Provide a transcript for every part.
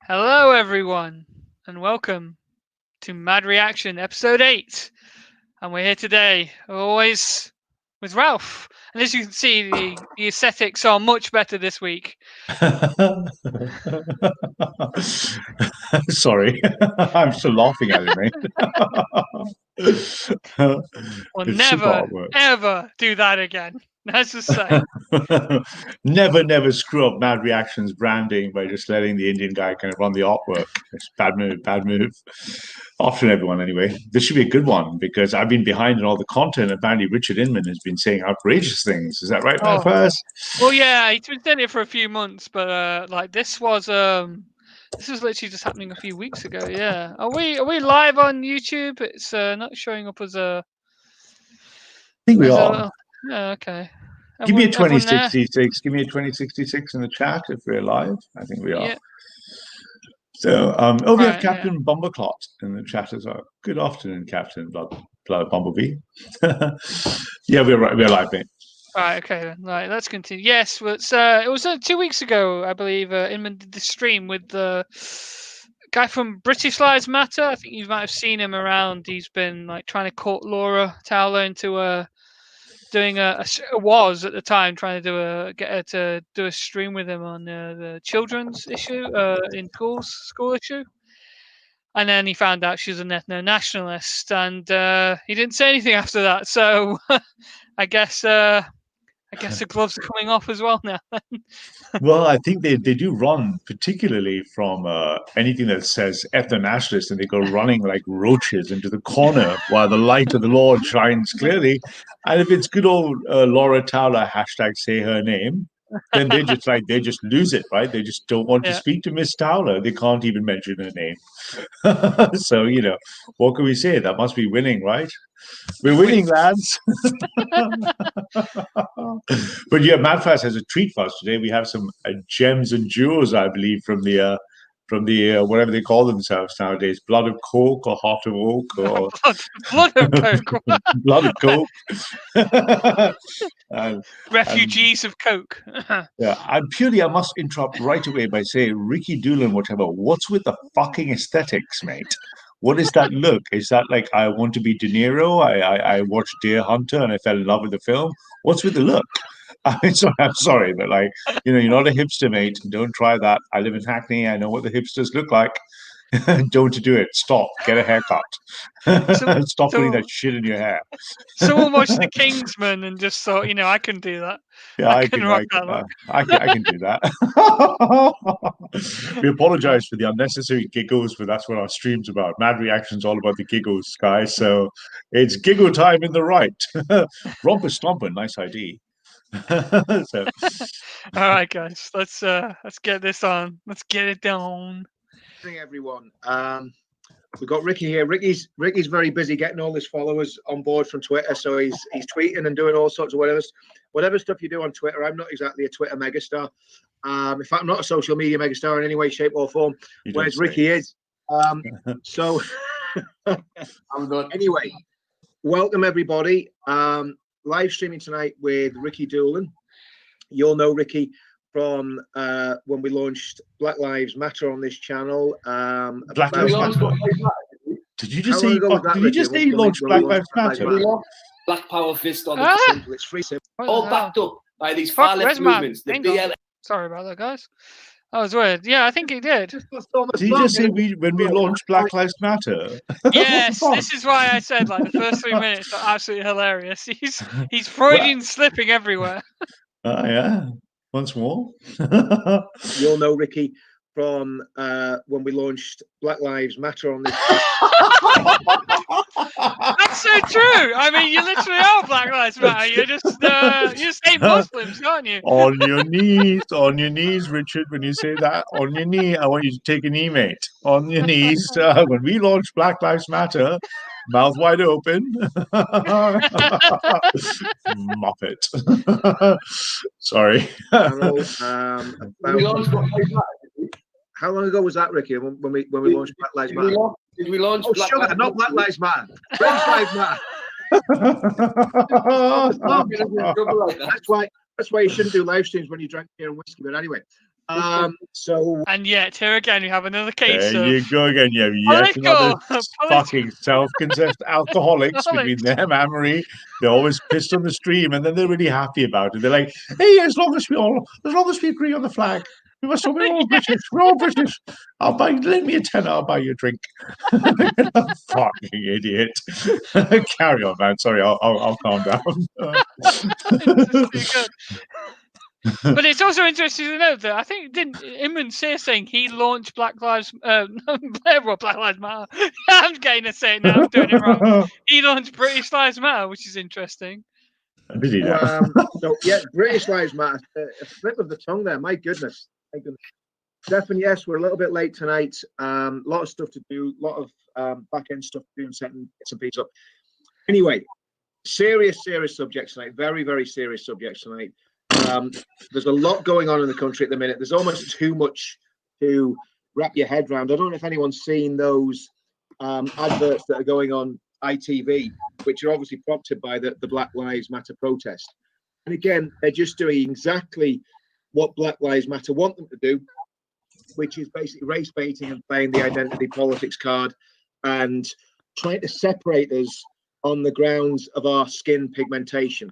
Hello, everyone, and welcome to Mad Reaction Episode 8. And we're here today, always with Ralph. And as you can see, the aesthetics are much better this week. Sorry, I'm still laughing at it, mate. We'll It's super never, artwork. ever do that again. Let's just say. Never screw up Mad Reactions branding by just letting the Indian guy kind of run the artwork. It's bad move, bad move. Often everyone, anyway. This should be a good one because I've been behind in all the content. Apparently, Richard Inman has been saying outrageous things. Is that right, Matt? Oh, well, yeah, he's been doing it for a few months, but like this was literally just happening a few weeks ago. Yeah, are we live on YouTube? It's not showing up as a. I think we As are. a yeah, okay. Give me a Everyone there? 2066. Give me a 2066 in the chat if we're live. I think we are. Yeah. So, we have Right. Yeah. Captain Bumbleclot in the chat as well. Good afternoon, Captain Blood Bumblebee. Yeah, we're live, mate. Right. Okay. Then. Right. Let's continue. Yes. Well, it was 2 weeks ago, I believe. Inman did the stream with the guy from British Lives Matter. I think you might have seen him around. He's been like trying to court Laura Towler into doing was at the time trying to get her to do a stream with him on the children's issue in school issue. And then he found out she was an ethno-nationalist, and he didn't say anything after that. So I guess the gloves are coming off as well now. Well, I think they do run particularly from anything that says ethno-nationalist, and they go running like roaches into the corner while the light of the Lord shines clearly. And if it's good old Laura Towler hashtag say her name, then they just lose it, right? They just don't want to Yeah. speak to Miss Towler. They can't even mention her name. So what can we say? That must be winning, right? We're winning, lads. But yeah, Madfast has a treat for us today. We have some gems and jewels, I believe, from the whatever they call themselves nowadays, blood of coke or heart of oak or blood of coke. blood of coke. and, Refugees of coke. yeah, I must interrupt right away by saying, Ricky Doolan, whatever, what's with the fucking aesthetics, mate? What is that look? Is that like I want to be De Niro? I watched Deer Hunter and I fell in love with the film. What's with the look? I'm sorry, but like, you're not a hipster, mate. Don't try that. I live in Hackney. I know what the hipsters look like. Don't do it. Stop. Get a haircut. Stop putting that shit in your hair. Someone watched The Kingsman and just thought, I can do that. Yeah, I can rock that look. I can do that. We apologize for the unnecessary giggles, but that's what our stream's about. Mad Reaction's all about the giggles, guys. So it's giggle time in the right. Romper Stomper, nice ID. So, all right, guys, let's get this on. Let's get it down. Good everyone. We've got Ricky here. Ricky's very busy getting all his followers on board from Twitter, so he's tweeting and doing all sorts of whatever stuff you do on Twitter. I'm not exactly a Twitter megastar. In fact, I'm not a social media megastar in any way, shape, or form. Whereas Ricky is. So I'm good. Anyway, welcome everybody. Live streaming tonight with Ricky Doolan. You'll know Ricky from when we launched Black Lives Matter on this channel. Black Lives Matter. Did you just say you launched Black Lives Matter? Black Power Fist on the It's free simple. All backed up by these far left movements. The BLM. Sorry about that, guys. That was weird. Yeah, I think he did. Did you just say when we launched Black Lives Matter? Yes, this is why I said like the first 3 minutes are absolutely hilarious. He's Freudian slipping everywhere. Yeah. Once more. You'll know Ricky from when we launched Black Lives Matter on this. That's so true. I mean, you literally are Black Lives Matter. You just hate Muslims, aren't you? On your knees, Richard. When you say that, on your knee, I want you to take a knee, mate. On your knees. When we launched Black Lives Matter, mouth wide open. Muppet. Sorry. How long ago was that, Ricky? When we launched Black Lives Matter? Did we launch? Not Black Lives Matter. French Lives Matter. That's why you shouldn't do live streams when you drink beer and whiskey. But anyway, And yet, here again, we have another case There of you go again. You have yet another fucking self-confessed alcoholics between them, Amory. They're always pissed on the stream, and then they're really happy about it. They're like, "Hey, as long as we agree on the flag, we're all British. We're all British. Lend me a tenner. I'll buy you a drink." Fucking idiot. Carry on, man. Sorry, I'll calm down. It's good. But it's also interesting to note that I think didn't Imran say saying he launched Black Lives Black Lives Matter. I'm getting to say it now. I'm doing it wrong. He launched British Lives Matter, which is interesting. So yeah, British Lives Matter. A slip of the tongue there. My goodness. Stefan, yes, we're a little bit late tonight. A lot of stuff to do. A lot of back end stuff to do and setting some pieces up. Anyway, serious subjects tonight. Very, very serious subjects tonight. There's a lot going on in the country at the minute. There's almost too much to wrap your head around. I don't know if anyone's seen those adverts that are going on ITV, which are obviously prompted by the Black Lives Matter protest. And again, they're just doing exactly what Black Lives Matter want them to do, which is basically race baiting and playing the identity politics card and trying to separate us on the grounds of our skin pigmentation.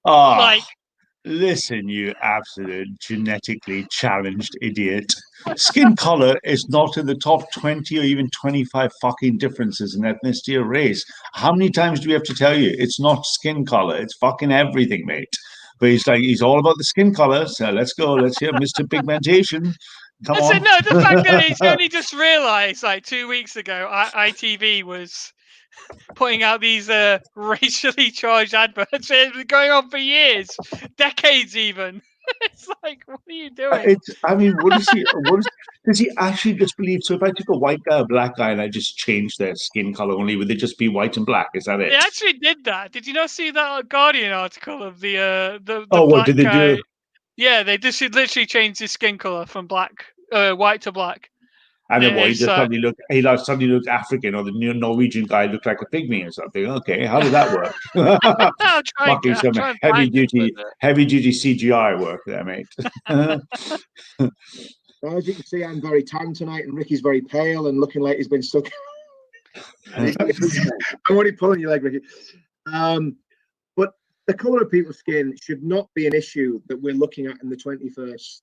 Like, listen, you absolute genetically challenged idiot. Skin color is not in the top 20 or even 25 fucking differences in ethnicity or race. How many times do we have to tell you? It's not skin color. It's fucking everything, mate. But he's all about the skin color. So let's go. Let's hear Mr. Pigmentation. Come on. No, the fact that he's only just realised, like 2 weeks ago, ITV was putting out these racially charged adverts. It's been going on for years, decades even. It's like, what are you doing? What is he? Does he actually just believe? So if I took a white guy, a black guy, and I just changed their skin color only, would they just be white and black? Is that it? They actually did that. Did you not see that Guardian article of the what black did they guy? do? Yeah, they just literally changed his skin color from white to black. And then he just suddenly looked African, or the Norwegian guy looked like a pygmy or something. Okay, how did that work? Fucking some heavy duty CGI work there, mate. As you can see, I'm very tan tonight, and Ricky's very pale and looking like he's been stuck. I'm only pulling your leg, Ricky. But the colour of people's skin should not be an issue that we're looking at in the 21st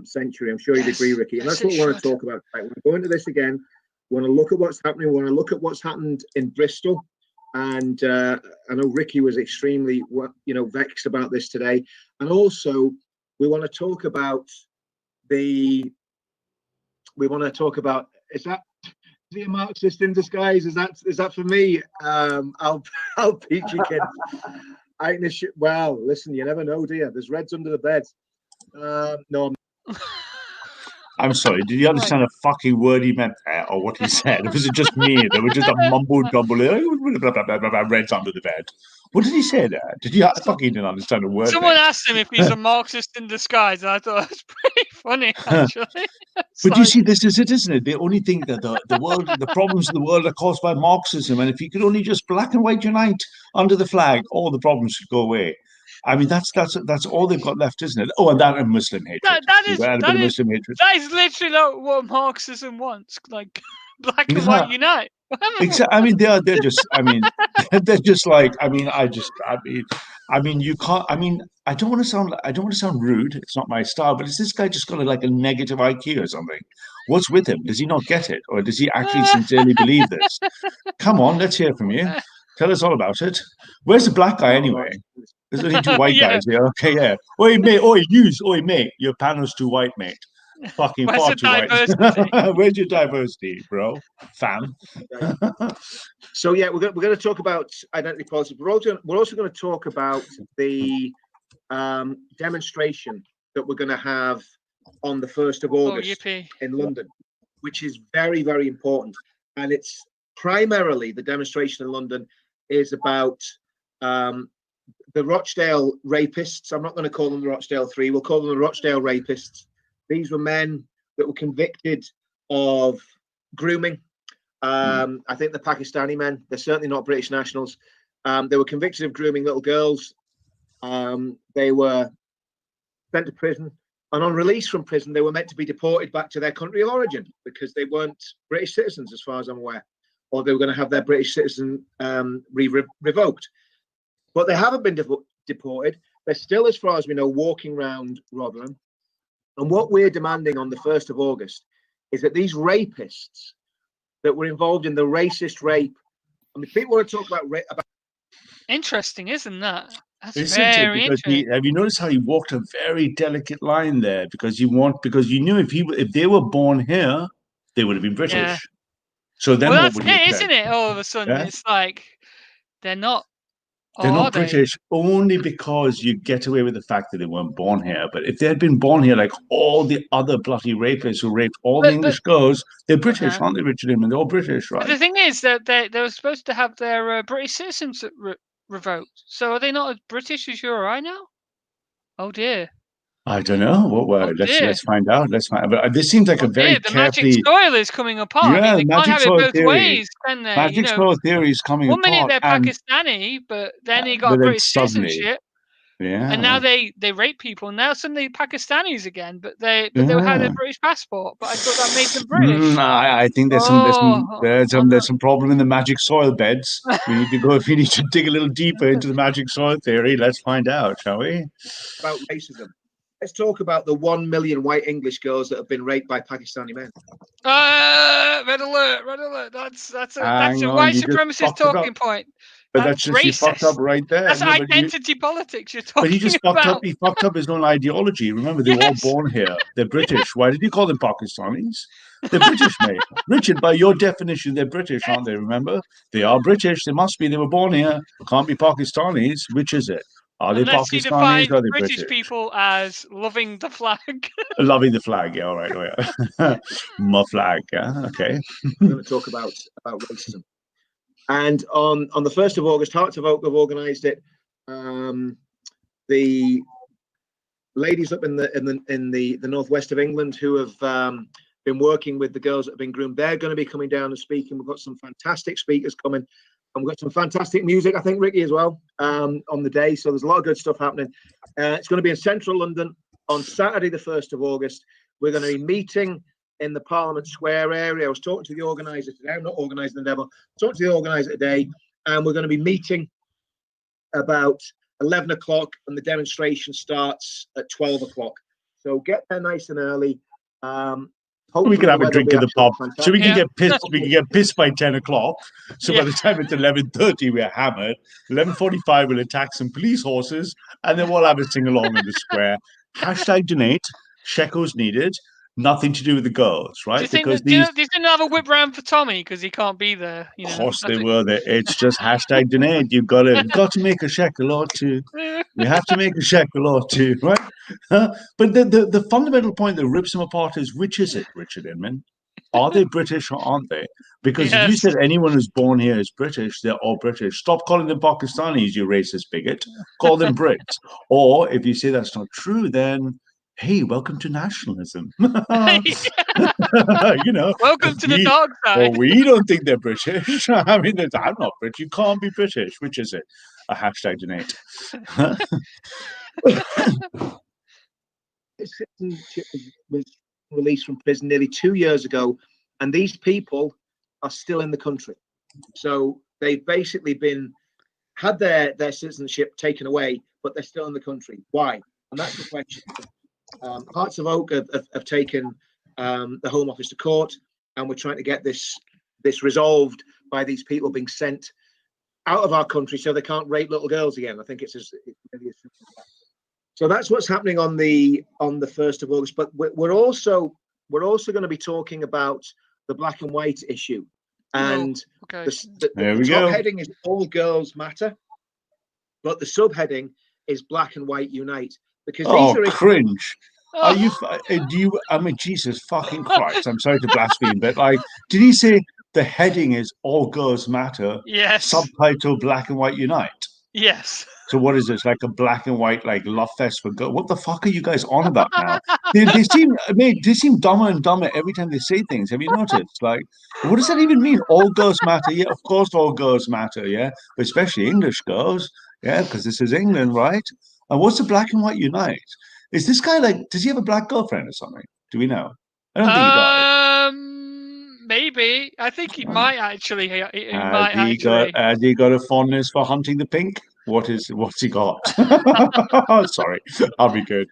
century. I'm sure you'd agree, Ricky. And that's what we want to talk about tonight. We're going to go into this again. We want to look at what's happening. We want to look at what's happened in Bristol. And I know Ricky was extremely, vexed about this today. And also, we want to talk about is that a Marxist in disguise? Is that for me? I'll peachy kid. Well, listen, you never know, do you? There's reds under the bed. No. I'm sorry. Did you understand a fucking word he meant there, or what he said? Was it just me? There was just a mumble jumble. Reds under the bed. What did he say there? I fucking didn't understand a word. Someone asked him if he's a Marxist in disguise, and I thought it was pretty funny, actually. But you see, this is it, isn't it? They only think that the problems of the world are caused by Marxism, and if you could only just black and white unite under the flag, all the problems should go away. I mean, that's all they've got left, isn't it? Oh, and that and Muslim hatred. That is literally not what Marxism wants. Like black and white unite. Exactly. I mean, they're just. I mean, they're just like. I mean, you can't. I mean, I don't want to sound rude. It's not my style. But is this guy just got like a negative IQ or something? What's with him? Does he not get it, or does he actually sincerely believe this? Come on, let's hear from you. Tell us all about it. Where's the black guy anyway? There's only two white guys here. Okay, yeah. Oi, mate. Your panel's too white, mate. Fucking far too white. Where's your diversity, bro? Fam. So yeah, we're going to talk about identity politics. We're also going to talk about the demonstration that we're going to have on the 1st of August in London, which is very, very important. And it's primarily the demonstration in London is about the Rochdale rapists. I'm not going to call them the Rochdale Three. We'll call them the Rochdale rapists. These were men that were convicted of grooming. I think they're Pakistani men. They're certainly not British nationals. They were convicted of grooming little girls. They were sent to prison, and on release from prison, they were meant to be deported back to their country of origin because they weren't British citizens, as far as I'm aware, or they were going to have their British citizen revoked. But they haven't been deported. They're still, as far as we know, walking around Rotherham. And what we're demanding on the 1st of August is that these rapists that were involved in the racist rape, I mean, people want to talk about interesting, isn't that? That's Isn't it? very Because interesting. have you noticed how he walked a very delicate line there? Because you knew if they were born here, they would have been British. Yeah. So then Well, what that's would you it, have isn't said? it? All of a sudden, Yeah. it's like they're not. They're Are not they? British only because you get away with the fact that they weren't born here. But if they had been born here, like all the other bloody rapists who raped all the English girls, they're British, aren't they, Richard Inman? They're all British, right? But the thing is that they were supposed to have their British citizenship revoked. So are they not as British as you or I now? Oh dear. I don't know. Well, let's find out. Let's find out. But this seems like a very the carefully. magic soil is coming apart. Yeah, I mean, they can't magic have it soil both theory. ways, can they? Magic soil theory is coming one minute apart. they're And Pakistani, but then he got but a then British suddenly, citizenship. Yeah. And now they rape people. Now suddenly Pakistanis again, but they had a British passport. But I thought that made them British. I think there's some problem in the magic soil beds. We need to dig a little deeper into the magic soil theory. Let's find out, shall we? About racism. Let's talk about the 1 million white English girls that have been raped by Pakistani men. Red alert! Red alert! That's a white supremacist talking point. But that's just you fucked up right there. That's identity politics you're talking about. But he just fucked up. He fucked up his own ideology. Remember, they were all born here. They're British. Why did you call them Pakistanis? They're British, mate. Richard, by your definition, they're British, aren't they? Remember, they are British. They must be. They were born here. Can't be Pakistanis. Which is it? Are they Pakistanis or are they British people as loving the flag? Loving the flag, yeah, all right. Oh, yeah. My flag, yeah, okay. We're going to talk about racism. And on the 1st of August, Hearts of Oak have organised it. The ladies up in the northwest of England who have been working with the girls that have been groomed, they're going to be coming down and speaking. We've got some fantastic speakers coming. And we've got some fantastic music, I think, Ricky, as well, on the day. So there's a lot of good stuff happening. It's going to be in central London on Saturday, the 1st of August. We're going to be meeting in the Parliament Square area. I was talking to the organiser today. I'm not organising the demo. Talking to the organiser today. And we're going to be meeting about 11 o'clock, and the demonstration starts at 12 o'clock. So get there nice and early. We can have a drink in the pub, so we can get pissed. We can get pissed by 10 o'clock. So by the time it's 11:30, we're hammered. 11:45, we'll attack some police horses, and then we'll have a sing along in the square. #donate. Shekels needed. Nothing to do with the girls, right? Do you think they didn't have a whip round for Tommy because he can't be there? Of course they were there. It's just #donate. You've got to make a shekel or two. You have to make a shekel or two, right? But the fundamental point that rips them apart is, which is it, Richard Inman? Are they British or aren't they? Because if you said anyone who's born here is British, they're all British. Stop calling them Pakistanis, you racist bigot. Call them Brits. Or if you say that's not true, then hey, welcome to nationalism. Welcome to the dark side. Well, we don't think they're British. I mean, I'm not British. You can't be British. Which is it? A #donate. Citizenship was released from prison nearly 2 years ago, and these people are still in the country. So they've basically had their citizenship taken away, but they're still in the country. Why? And that's the question. Hearts of Oak have taken the Home Office to court, and we're trying to get this resolved by these people being sent out of our country so they can't rape little girls again. I think it's really as simple as that. So that's what's happening on the 1st of August. But we're also going to be talking about the black and white issue, and the top heading is All Girls Matter, but the subheading is Black and White Unite. Because these are cringe. Are you? I mean, Jesus fucking Christ! I'm sorry to blaspheme, but did he say the heading is All Girls Matter? Yes. Subtitle Black and White Unite. Yes. So what is this? Like a black and white love fest for girls? What the fuck are you guys on about now? they seem dumber and dumber every time they say things. Have you noticed? Like, what does that even mean? All girls matter? Yeah, of course, all girls matter. Yeah, but especially English girls. Yeah, because this is England, right? And what's the Black and White Unite? Is this guy like? Does he have a black girlfriend or something? Do we know? I don't think he does. Maybe. I think he might actually. He might actually. Has he got a fondness for hunting the pink? What's he got? Sorry, I'll be good.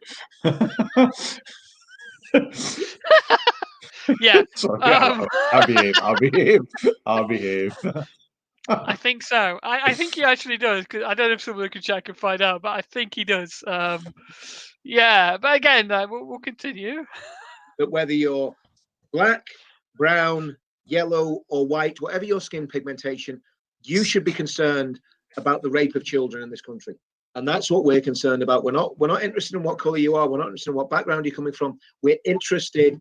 Yeah. Sorry, I'll behave. I think so. I think he actually does, because I don't know if someone can check and find out, but I think he does. Yeah, but again, we'll continue. But whether you're black, brown, yellow, or white, whatever your skin pigmentation, you should be concerned about the rape of children in this country. And that's what we're concerned about. We're not interested in what color you are. We're not interested in what background you're coming from. We're interested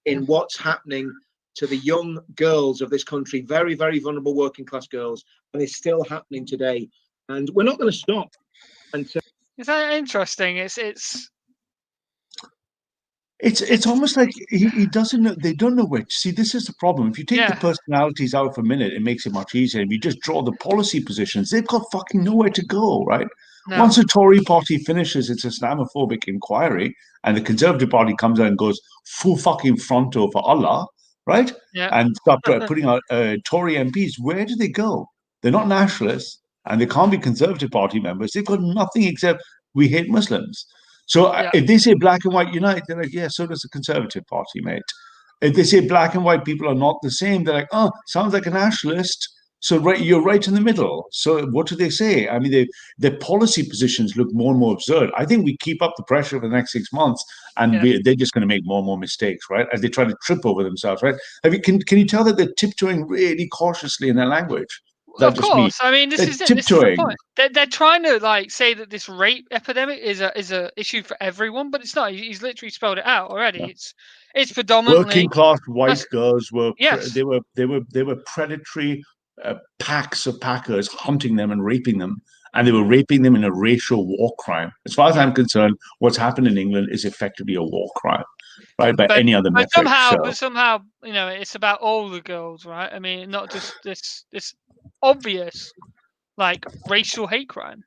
in what's happening to the young girls of this country, very, very vulnerable working class girls, and it's still happening today. And we're not going to stop until. Is that interesting? It's almost like he doesn't know. They don't know which. See, this is the problem. If you take the personalities out for a minute, it makes it much easier. If you just draw the policy positions, they've got fucking nowhere to go, right? No. Once the Tory party finishes its Islamophobic inquiry and the Conservative Party comes out and goes full fucking fronto for Allah, right? Yeah. And start putting out Tory MPs, where do they go? They're not nationalists and they can't be Conservative Party members. They've got nothing except we hate Muslims. So if they say black and white unite, they're like, yeah, so does the Conservative Party, mate. If they say black and white people are not the same, they're like, oh, sounds like a nationalist. So you're right in the middle. So what do they say? I mean, their policy positions look more and more absurd. I think we keep up the pressure for the next 6 months, and they're just going to make more and more mistakes, right? As they try to trip over themselves, right? Can you tell that they're tiptoeing really cautiously in their language? Of course. I mean, this is the point. They're trying to say that this rape epidemic is a issue for everyone, but it's not. He's literally spelled it out already. Yeah. It's predominantly working class white girls were they were predatory packs of packers hunting them and raping them, and they were raping them in a racial war crime. As far as I'm concerned, what's happened in England is effectively a war crime, right? By any other metric. But somehow, it's about all the girls, right? I mean, not just this obvious racial hate crime.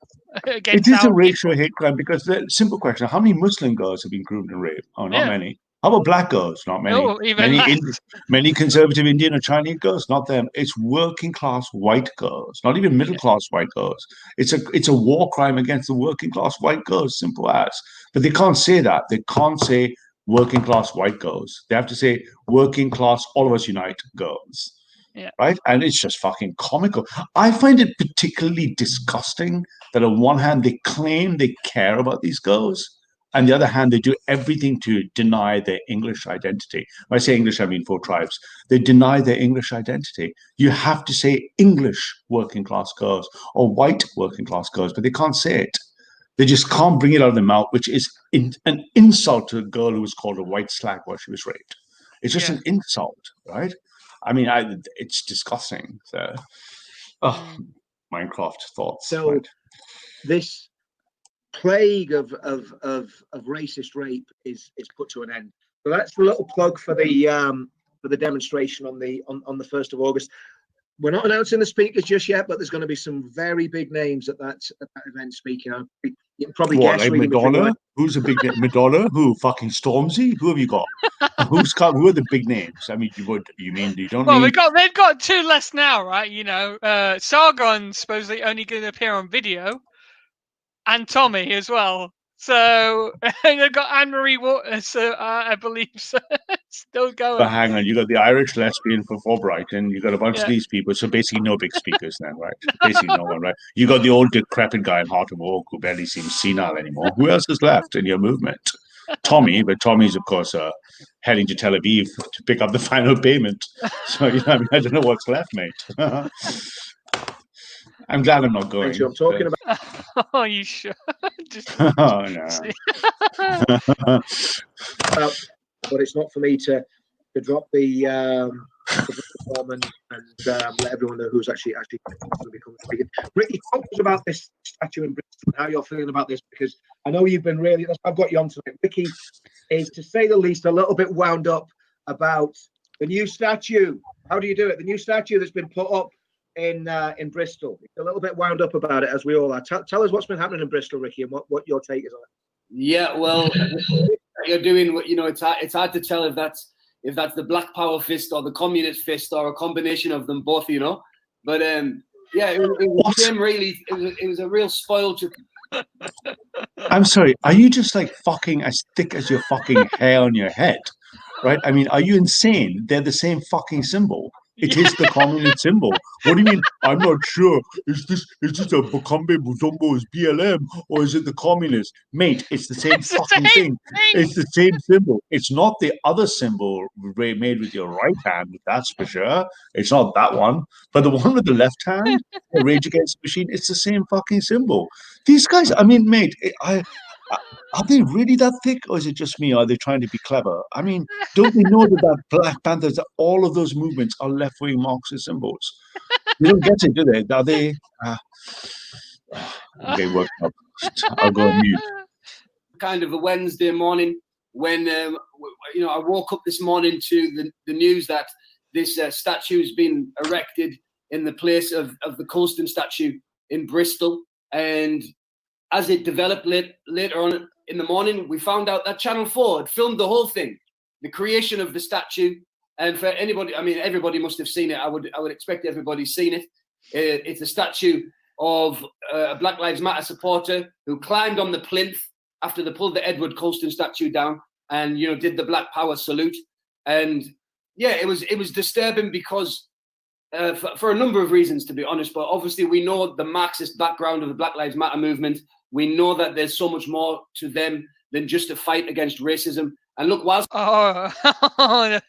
It is a racial hate crime because the simple question: how many Muslim girls have been groomed and raped? Oh, not many. How about black girls? Not many. No, many conservative Indian or Chinese girls? Not them. It's working class white girls, not even middle class white girls. It's a war crime against the working class white girls, simple as. But they can't say that. They can't say working class white girls. They have to say working class, all of us unite girls. Yeah. Right. And it's just fucking comical. I find it particularly disgusting that on one hand, they claim they care about these girls. On the other hand, they do everything to deny their English identity. When I say English, I mean 4 tribes. They deny their English identity. You have to say English working class girls or white working class girls, but they can't say it. They just can't bring it out of their mouth, which is an insult to a girl who was called a white slag while she was raped. It's just an insult, right? I mean, it's disgusting. So, Minecraft thoughts. So, right? This plague of racist rape is put to an end. So that's the little plug for the demonstration on the 1st of August. We're not announcing the speakers just yet, but there's going to be some very big names at that event speaking. You can probably guess. Like Madonna? Who's a big name? Madonna? Who? Fucking Stormzy? Who have you got? Who are the big names? I mean, they've got 2 less now, right? Sargon's supposedly only going to appear on video, and Tommy as well. So they've got Anne-Marie Waters, I believe, still going. But hang on, you got the Irish lesbian for Brighton. You got a bunch of these people. So basically, no big speakers then, right? Basically, no one, right? You got the old decrepit guy in Heart of Oak who barely seems senile anymore. Who else is left in your movement? Tommy, but Tommy's of course heading to Tel Aviv to pick up the final payment. So I don't know what's left, mate. I'm glad I'm not going. I'm talking about. Oh, you sure? Oh no. But it's not for me to drop the form and let everyone know who's actually going to be coming speaking. Ricky, talk to us about this statue in Bristol and how you're feeling about this, because I know you've been really. I've got you on tonight. Ricky is, to say the least, a little bit wound up about the new statue. How do you do it? The new statue that's been put up in Bristol. A little bit wound up about it, as we all are. Tell us what's been happening in Bristol, Ricky, and what your take is on it. Yeah, well, you're doing what it's hard to tell if that's the Black Power fist or the Communist fist or a combination of them both, But yeah, it was a shame, really. It was a real spoil to. I'm sorry. Are you just like fucking as thick as your fucking hair on your head? Right? I mean, are you insane? They're the same fucking symbol. It is the communist symbol. What do you mean? I'm not sure. Is this a Bukambe Buzombo is BLM or is it the communist? Mate, it's the same It's the fucking same thing. thing. It's the same symbol. It's not the other symbol made with your right hand, that's for sure. It's not that one. But the one with the left hand, Rage Against the Machine, it's the same fucking symbol. These guys, I mean, mate, are they really that thick, or is it just me? Or are they trying to be clever? I mean, don't they know that Black Panthers, that all of those movements are left-wing Marxist symbols? They don't get it, do they? Are they? They worked up. I'll go on mute. Kind of a Wednesday morning when I woke up this morning to the news that this statue has been erected in the place of the Colston statue in Bristol, and as it developed later on in the morning, we found out that Channel 4 had filmed the whole thing, the creation of the statue. And for anybody, I mean, everybody must have seen it. I would expect everybody's seen it. It's a statue of a Black Lives Matter supporter who climbed on the plinth after they pulled the Edward Colston statue down and, did the Black Power salute. And yeah, it was disturbing because for a number of reasons, to be honest. But obviously, we know the Marxist background of the Black Lives Matter movement. We know that there's so much more to them than just a fight against racism. And look, whilst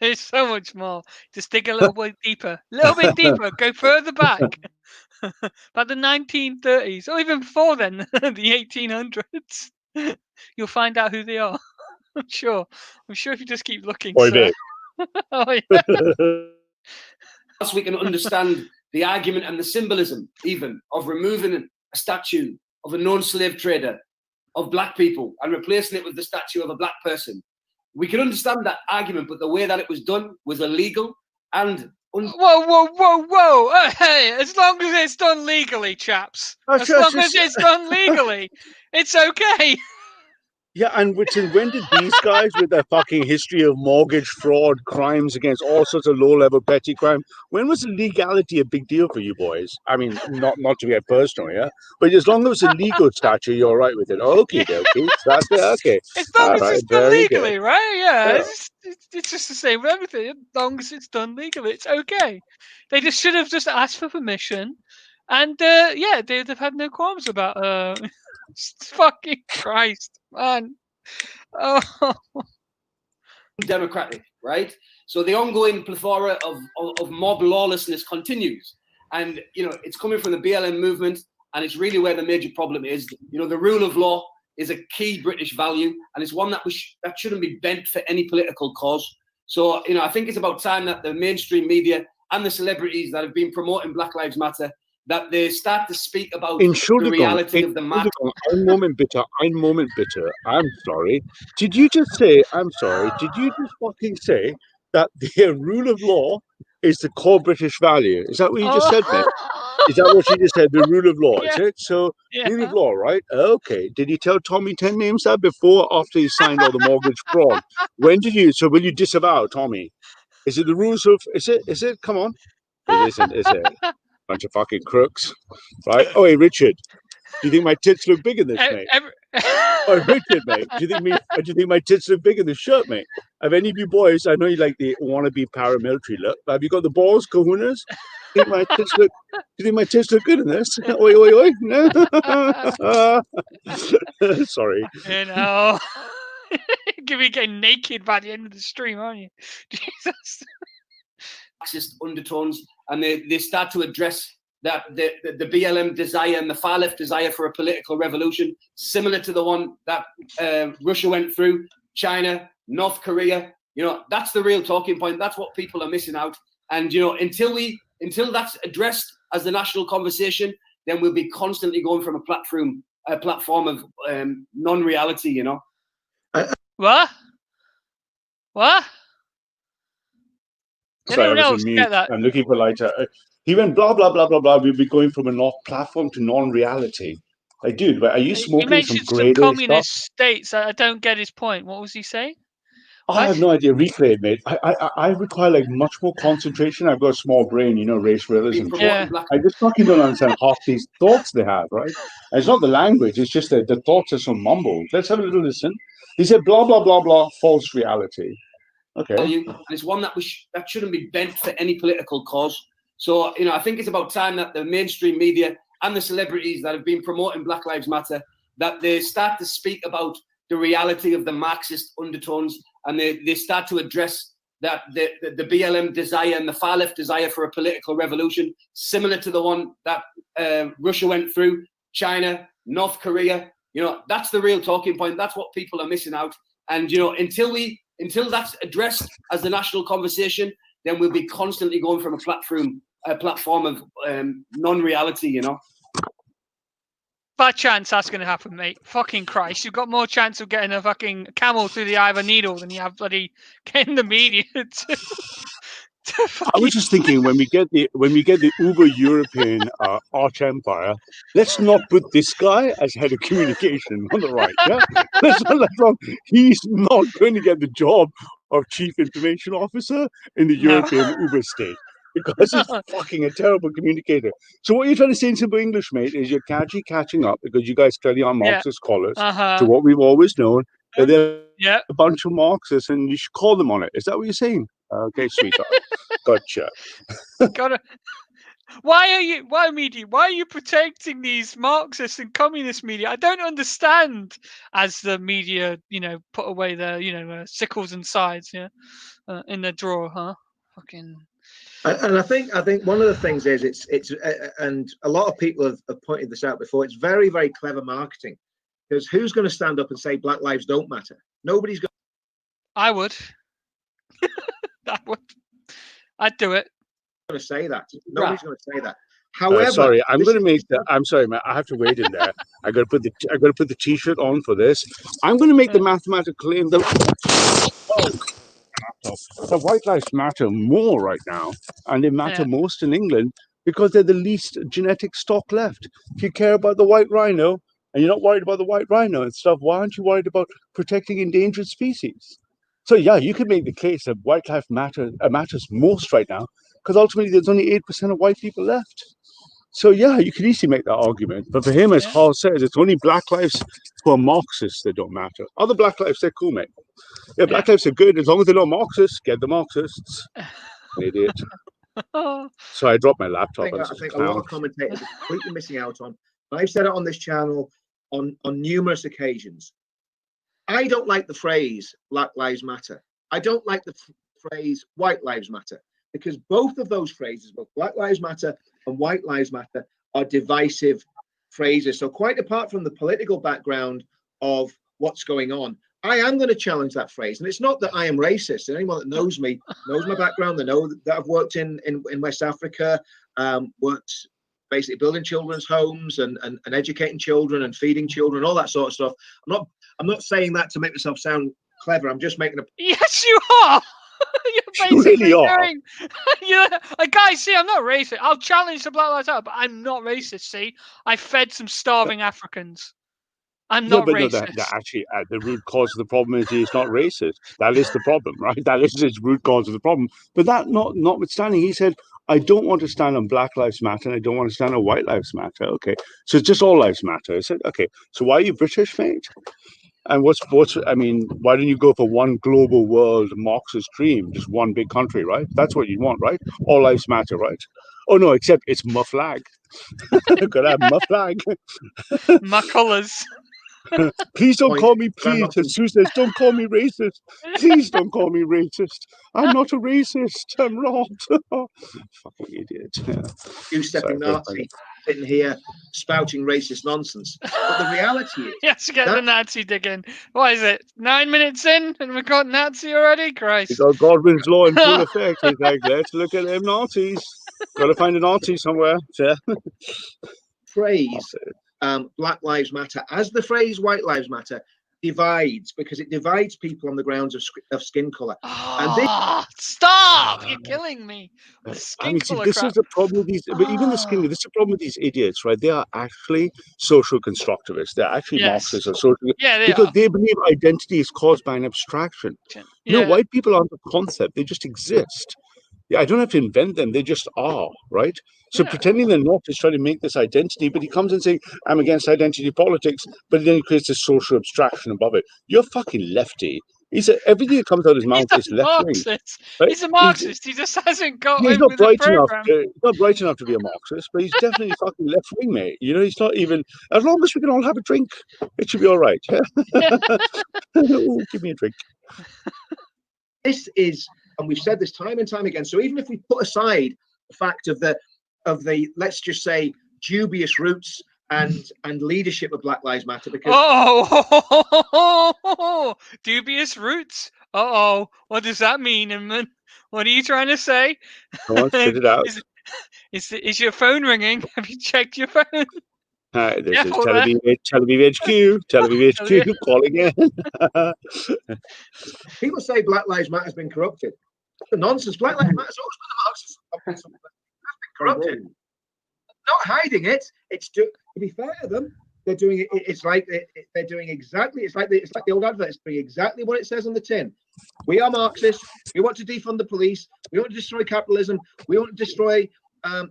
there's so much more. Just dig a little bit deeper, go further back, about the 1930s, or even before then, the 1800s. You'll find out who they are. I'm sure if you just keep looking. Sir. Oh, yeah. we can understand the argument and the symbolism, even of removing a statue of a known slave trader of Black people and replacing it with the statue of a Black person. We can understand that argument, but the way that it was done was illegal and. Whoa! Hey, as long as it's done legally, chaps. As long as it's done legally, it's okay. Yeah, and when did these guys, with their fucking history of mortgage fraud, crimes against all sorts of low-level petty crime, when was legality a big deal for you boys? I mean, not to get personal, yeah, but as long as it's a legal statue, you're all right with it. Okay. That's it. Okay. As long as it's done legally, right? Yeah. It's just the same with everything. As long as it's done legally, it's okay. They just should have just asked for permission, and they'd have had no qualms about fucking Christ, man. Oh. Democratic, right? So the ongoing plethora of mob lawlessness continues. And, it's coming from the BLM movement, and it's really where the major problem is. The rule of law is a key British value, and it's one that that shouldn't be bent for any political cause. So, I think it's about time that the mainstream media and the celebrities that have been promoting Black Lives Matter, that they start to speak about the reality of the matter. Ein Moment bitte. I'm sorry. Did you just say, I'm sorry, did you just fucking say that the rule of law is the core British value? Is that what you just said, mate? Is that what you just said? The rule of law, is it? So, rule of law, right? Okay. Did you tell Tommy 10 names that before or after he signed all the mortgage fraud? When did you? So will you disavow, Tommy? Is it the rules of, is it? Come on. It isn't, is it? Bunch of fucking crooks, right? Oh, hey, Richard, do you think my tits look big in this, mate? Oh, Richard, mate, do you think my tits look big in this shirt, mate? Have any of you boys? I know you like the wannabe paramilitary look, but have you got the balls, kahunas? Do you think my tits look good in this? Oi. No. Sorry. You're gonna be getting naked by the end of the stream, aren't you? Jesus. Marxist undertones, and they start to address that the BLM desire and the far left desire for a political revolution, similar to the one that Russia went through, China, North Korea. That's the real talking point. That's what people are missing out. And until that's addressed as the national conversation, then we'll be constantly going from a platform of non-reality. What? Sorry, I was on mute. I'm looking for lighter. He went blah blah blah blah blah. We'll be going from a platform to non-reality. Like, dude, are you He smoking some mentioned some grade A communist stuff? states. I don't get his point. What was he saying? I have no idea. Reclaim, mate. I require like much more concentration. I've got a small brain, race realism. Been Shit. Yeah. promoting black. I just fucking don't understand half these thoughts they have, right? And it's not the language, it's just that the thoughts are so mumbled. Let's have a little listen. He said, blah, blah, blah, blah, false reality. Okay. Value, and it's one that that shouldn't be bent for any political cause. So, I think it's about time that the mainstream media and the celebrities that have been promoting Black Lives Matter, that they start to speak about the reality of the Marxist undertones, and they start to address that the BLM desire and the far left desire for a political revolution, similar to the one that Russia went through, China, North Korea. That's the real talking point. That's what people are missing out. And until that's addressed as the national conversation, then we'll be constantly going from a platform of non-reality. Bad chance that's going to happen, mate. Fucking Christ. You've got more chance of getting a fucking camel through the eye of a needle than you have bloody getting the media to I was just thinking when we get the uber European arch empire, let's not put this guy as head of communication on the right. Yeah, let's not. He's not going to get the job of chief information officer in the European uber state because he's fucking a terrible communicator. So what you're trying to say in simple English, mate, is you're catching up because you guys clearly are Marxist scholars to what we've always known. That they're a bunch of Marxists, and you should call them on it. Is that what you're saying? Okay, sweetheart. Gotcha. Why are you protecting these Marxist and communist media? I don't understand. As the media, put away their, sickles and sides, in the drawer, huh? Fucking. And I think one of the things is it's and a lot of people have pointed this out before. It's very, very clever marketing, because who's going to stand up and say Black lives don't matter? Nobody's going. I would. I'd do it. Going to say that. Nobody's going to say that. However, sorry, I'm going to make the. I'm sorry, man. I have to wait in there. I got to put the T-shirt on for this. I'm going to make the mathematical claim that the white lives matter more right now, and they matter most in England because they're the least genetic stock left. If you care about the white rhino and you're not worried about the white rhino and stuff, why aren't you worried about protecting endangered species? So yeah, you could make the case that white life matters most right now because ultimately there's only 8% of white people left. So yeah, you could easily make that argument. But for him, as Hall says, it's only black lives who are Marxists that don't matter. Other black lives, they're cool, mate. Yeah, black lives are good as long as they're not Marxists. Get the Marxists. An idiot. So I dropped my laptop. I think a lot of commentators are completely missing out on. I've said it on this channel on numerous occasions. I don't like the phrase Black Lives Matter. I don't like the phrase White Lives Matter, because both of those phrases, both Black Lives Matter and White Lives Matter, are divisive phrases. So quite apart from the political background of what's going on, I am going to challenge that phrase. And it's not that I am racist. And anyone that knows me knows my background. They know that I've worked in West Africa, worked basically building children's homes and educating children and feeding children, all that sort of stuff. I'm not saying that to make myself sound clever. I'm just making a. Yes, you are. You're basically saying, guys, see, I'm not racist. I'll challenge the Black Lives Matter, but I'm not racist. See, I fed some starving Africans. I'm not racist. No, that actually, the root cause of the problem is he's not racist. That is the problem, right? That is his root cause of the problem. But that notwithstanding, he said, I don't want to stand on Black Lives Matter and I don't want to stand on White Lives Matter. Okay, so it's just all lives matter. I said, okay, so why are you British, mate? And why don't you go for one global world Marxist dream, just one big country, right? That's what you want, right? All lives matter, right? Oh no, except it's my flag. Gotta have my flag. My colours. Please don't call me, please. Sue says, don't call me racist. Please don't call me racist. I'm not a racist. I'm not. Fucking idiot. Yeah. You stepping Nazi sitting here spouting racist nonsense. But the reality is, yes, get the Nazi digging. What is it? 9 minutes in and we've got Nazi already? Christ. You got Godwin's law in full effect. He's like, let's look at them Nazis. Got to find a Nazi somewhere. Yeah. Phrase Black Lives Matter as the phrase White Lives Matter divides, because it divides people on the grounds of skin color. Oh, stop! You're killing me. The I skin mean, see, color this crap. is the problem with these, but even the skin, Oh. this is the problem with these idiots, right? They are actually social constructivists. They're actually Yes. Marxists or social, Yeah, they because are. they believe identity is caused by an abstraction. You know, Yeah. white people aren't a concept; they just exist. Yeah, I don't have to invent them; they just are, right? So Yeah. pretending they're not is trying to make this identity, but he comes and saying, "I'm against identity politics," but then he creates this social abstraction above it. You're fucking lefty. Everything that comes out of his mouth He's is a left wing. Marxist. Right? He's a Marxist. He just hasn't got He's in not with the bright enough. program. He's not bright enough to be a Marxist, but he's definitely fucking left wing, mate. You know, he's not even. As long as we can all have a drink, it should be all right. Ooh, give me a drink. This is, and we've said this time and time again. So even if we put aside the fact of the let's just say dubious roots and leadership of Black Lives Matter, because dubious roots. What does that mean, Inman? What are you trying to say? Come on, spit it out. Is your phone ringing? Have you checked your phone? Hi, this is Careful Tel there. Aviv HQ. Tel Aviv HQ calling in. people say Black Lives Matter has been corrupted. That's the nonsense. Black Lives Matter has always been the Marxist. Has been corrupted. Not hiding it. It's to be fair to them, they're doing it. It's like they're doing exactly. It's like the old advert. It's doing exactly what it says on the tin. We are Marxists. We want to defund the police. We want to destroy capitalism. We want to destroy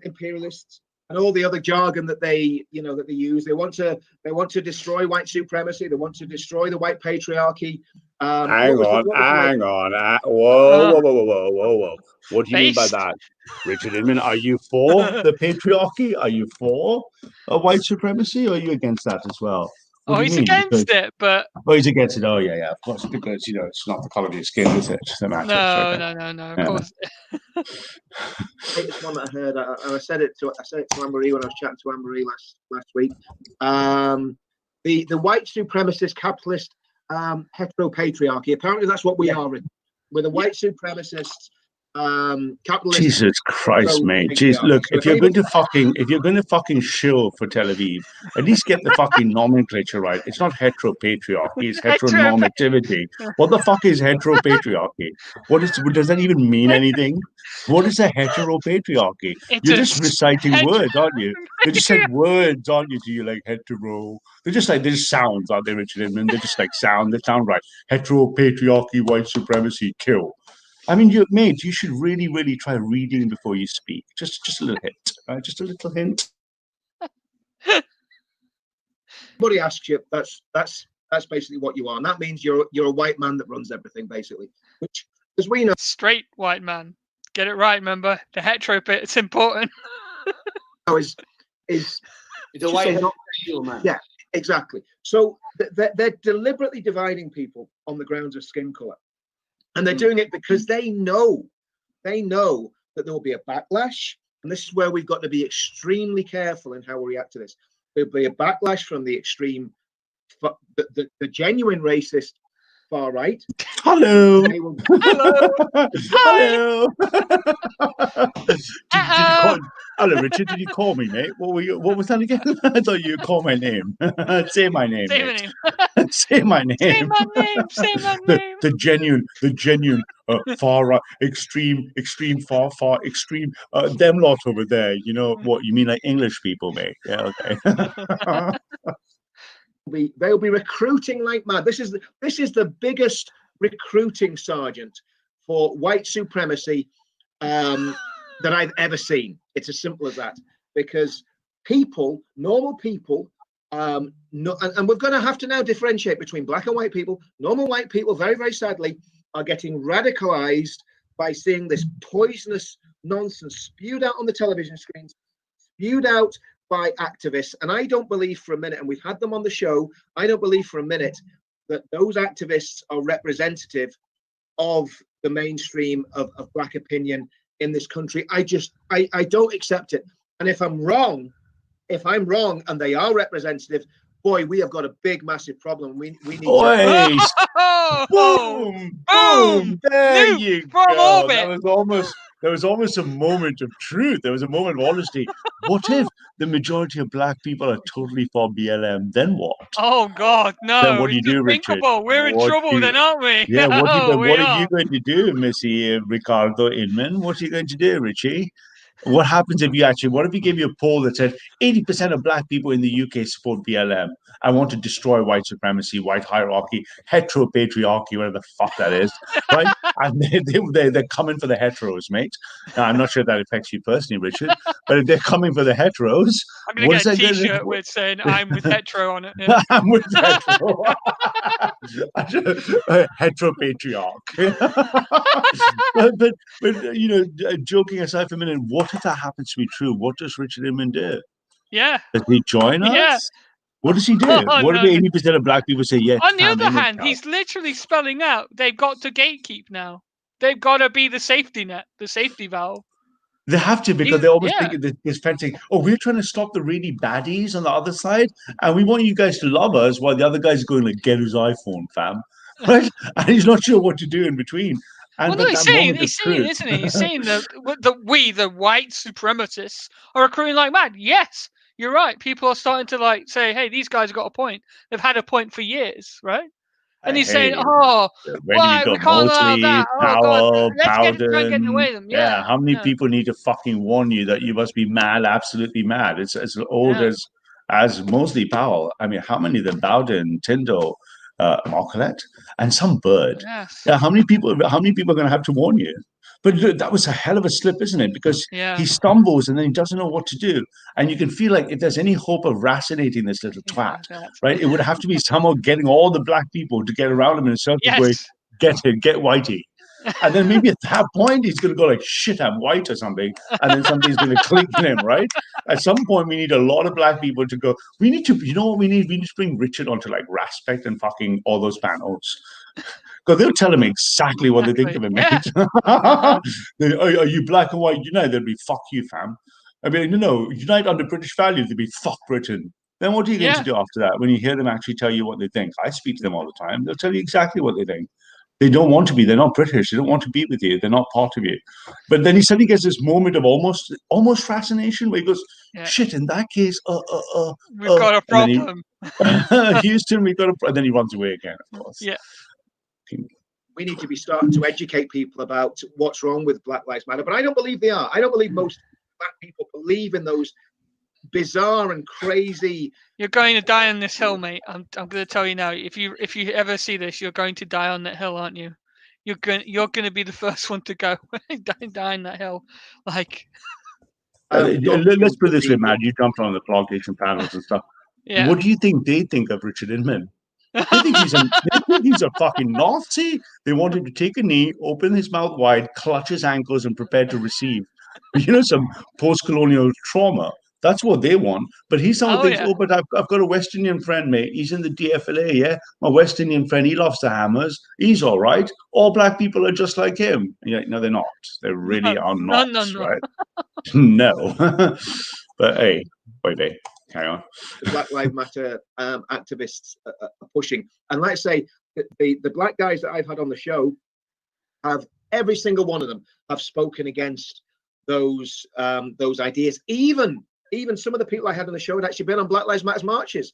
imperialists and all the other jargon that they use. They want to destroy white supremacy. They want to destroy the white patriarchy. Hang on. Whoa. What do you mean by that? Richard Inman, are you for the patriarchy? Are you for white supremacy, or are you against that as well? What do you he's mean? against it, but he's against it. Oh yeah, of course, because it's not the colour of your skin, is it? That matters, no, of course. It's one that I heard, and I said it to Anne-Marie when I was chatting to Anne-Marie last week. The white supremacist capitalist heteropatriarchy. Apparently, that's what we are. We're the white supremacists. Capitalist. Jesus Christ, mate. Jeez, look, if you're going to fucking shill for Tel Aviv, at least get the fucking nomenclature right. It's not heteropatriarchy, it's heteronormativity. What the fuck is heteropatriarchy? Does that even mean anything? What is a heteropatriarchy? You're just reciting words, aren't you? They just like words, aren't you? To you, like hetero. They're just sounds, aren't they, Richard Inman? They're just like sound. They sound right. Heteropatriarchy, white supremacy, kill. I mean, you should really, really try reading before you speak. Just a little hint, right? Just a little hint. Somebody asks you, that's basically what you are, and that means you're a white man that runs everything, basically. Which, as we know, straight white man. Get it right, remember the hetero bit. It's important. is it's a white heterosexual man. Yeah, exactly. So they're deliberately dividing people on the grounds of skin color. And they're doing it because they know that there will be a backlash. And this is where we've got to be extremely careful in how we react to this. There'll be a backlash from the extreme, the genuine racist far right. Hello. Hello. Hello, Richard. Did you call me, mate? What was that again? I thought you called my name. Say my name. Say my name. Say my name. Say my name. Say my name. The genuine far right, extreme, far, extreme. Them lot over there. You know what you mean, like English people, mate? Yeah, okay. They'll be recruiting like mad. This is the biggest recruiting sergeant for white supremacy that I've ever seen. It's as simple as that. Because normal people, and we're going to have to now differentiate between black and white people. Normal white people, very, very sadly, are getting radicalized by seeing this poisonous nonsense spewed out on the television screens, spewed out by activists. And I don't believe for a minute, and we've had them on the show, I don't believe for a minute that those activists are representative of the mainstream of black opinion in this country. I don't accept it. And if I'm wrong and they are representative, boy, we have got a big, massive problem. We need to... Boom! There you go. From orbit. That was almost there was almost a moment of truth. There was a moment of honesty. What if the majority of black people are totally for BLM? Then what? Oh God, no! Then what do you It's do, Richard? unthinkable. We're in What trouble, do- then, aren't we? Yeah, what Oh, we are are. you going to do, Missy Ricardo Inman? What are you going to do, Richie? What happens if you actually, what if you gave you a poll that said 80% of black people in the UK support BLM? I want to destroy white supremacy, white hierarchy, heteropatriarchy, whatever the fuck that is, right? And they're coming for the heteros, mate. Now, I'm not sure that affects you personally, Richard, but if they're coming for the heteros, I'm gonna what get is a that going T-shirt to with saying "I'm with hetero" on it. Yeah. I'm with hetero. Heteropatriarch. but you know, joking aside for a minute, what if that happens to be true? What does Richard Inman do? Yeah. Does he join us? Yeah. What does he do? Oh, What if no. 80% of black people say yes? On the fam, other Inman hand, count? he's literally spelling out they've got to gatekeep now. They've got to be the safety net, the safety valve. They have to because He- they almost yeah. think this fencing. Oh, we're trying to stop the really baddies on the other side, and we want you guys to love us, while the other guy's going like, "Get his iPhone, fam," right? And he's not sure what to do in between. And Well, no, but he's that saying, moment of truth, isn't he? He's saying that we, the white supremacists, are accruing like mad. Yes, you're right. People are starting to like say, "Hey, these guys got a point. They've had a point for years, right?" And he's saying, hey, "Oh, when why you we got can't allow Mosley, that? Oh God, Powell, let's try and get Bowden, away with them." yeah, how many Yeah. people need to fucking warn you that you must be mad, absolutely mad? It's as old Yeah. as Mosley Powell. I mean, how many of them? Bowden, Tyndall, Marcolet, and some Bird. Yes. Yeah, how many people? How many people are going to have to warn you? But look, that was a hell of a slip, isn't it? Because Yeah. he stumbles and then he doesn't know what to do, and you can feel like if there's any hope of racinating this little twat, right? It would have to be somehow getting all the black people to get around him in a circle, going, Yes. "Get it, get Whitey." And then maybe at that point he's going to go like, "Shit, I'm white" or something, and then something's going to click in him, right? At some point, we need a lot of black people to go. We need to, you know what we need? We need to bring Richard onto like Raspect and fucking all those panels. Because they'll tell him exactly what they think of him, mate. Are you black and white unite? They'll be fuck you, fam. I mean, unite under British values. They'll be fuck Britain. Then what are you going to do after that when you hear them actually tell you what they think? I speak to them all the time. They'll tell you exactly what they think. They don't want to be. They're not British. They don't want to be with you. They're not part of you. But then he suddenly gets this moment of almost fascination where he goes, "Shit, in that case, we've got a problem." Houston, we've got a problem. And then he runs away again, of course. Yeah. We need to be starting to educate people about what's wrong with Black Lives Matter. But I don't believe they are. I don't believe most black people believe in those bizarre and crazy. You're going to die on this hill, mate. I'm going to tell you now. If you ever see this, you're going to die on that hill, aren't you? You're going to be the first one to go die on that hill. Like, let's put this way, Matt. You jumped on the plantation panels and stuff. yeah. What do you think they think of Richard Inman? They think he's a fucking Nazi. They want him to take a knee, open his mouth wide, clutch his ankles, and prepare to receive, some post-colonial trauma. That's what they want. But he somehow thinks, yeah. "Oh, but I've got a West Indian friend, mate. He's in the DFLA, yeah? My West Indian friend, he loves the hammers. He's all right. All black people are just like him." And you're like, no, they're not. They really are not, right? No. But hey, wait. Carry on. The Black Lives Matter activists are pushing, and let's say the black guys that I've had on the show have every single one of them have spoken against those ideas. Even some of the people I had on the show had actually been on Black Lives Matter marches.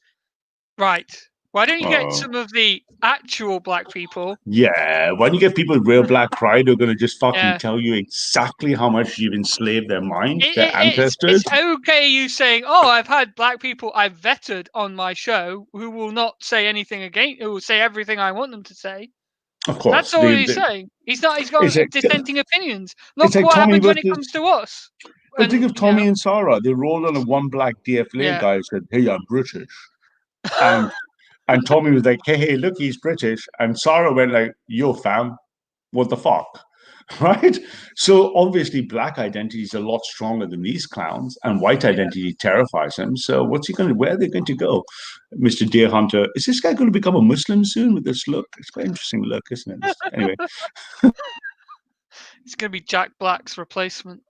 Right. Why don't you get some of the actual black people? Yeah, why don't you get people with real black pride who are going to just fucking tell you exactly how much you've enslaved their mind, their ancestors? It's okay you saying, "Oh, I've had black people I've vetted on my show who will not say anything against, who will say everything I want them to say." Of course. That's all he's saying. He's got dissenting opinions. Look like what Tommy happens when it comes to us. But think of Tommy and Sarah. They rolled on a one black DFLA guy who said, "Hey, I'm British." And Tommy was like, hey, look, he's British. And Sarah went like, "Yo, fam, what the fuck?" Right? So obviously black identity is a lot stronger than these clowns, and white identity terrifies him. So where are they going to go? Mr. Deer Hunter, is this guy going to become a Muslim soon with this look? It's quite an interesting look, isn't it? Anyway. It's going to be Jack Black's replacement.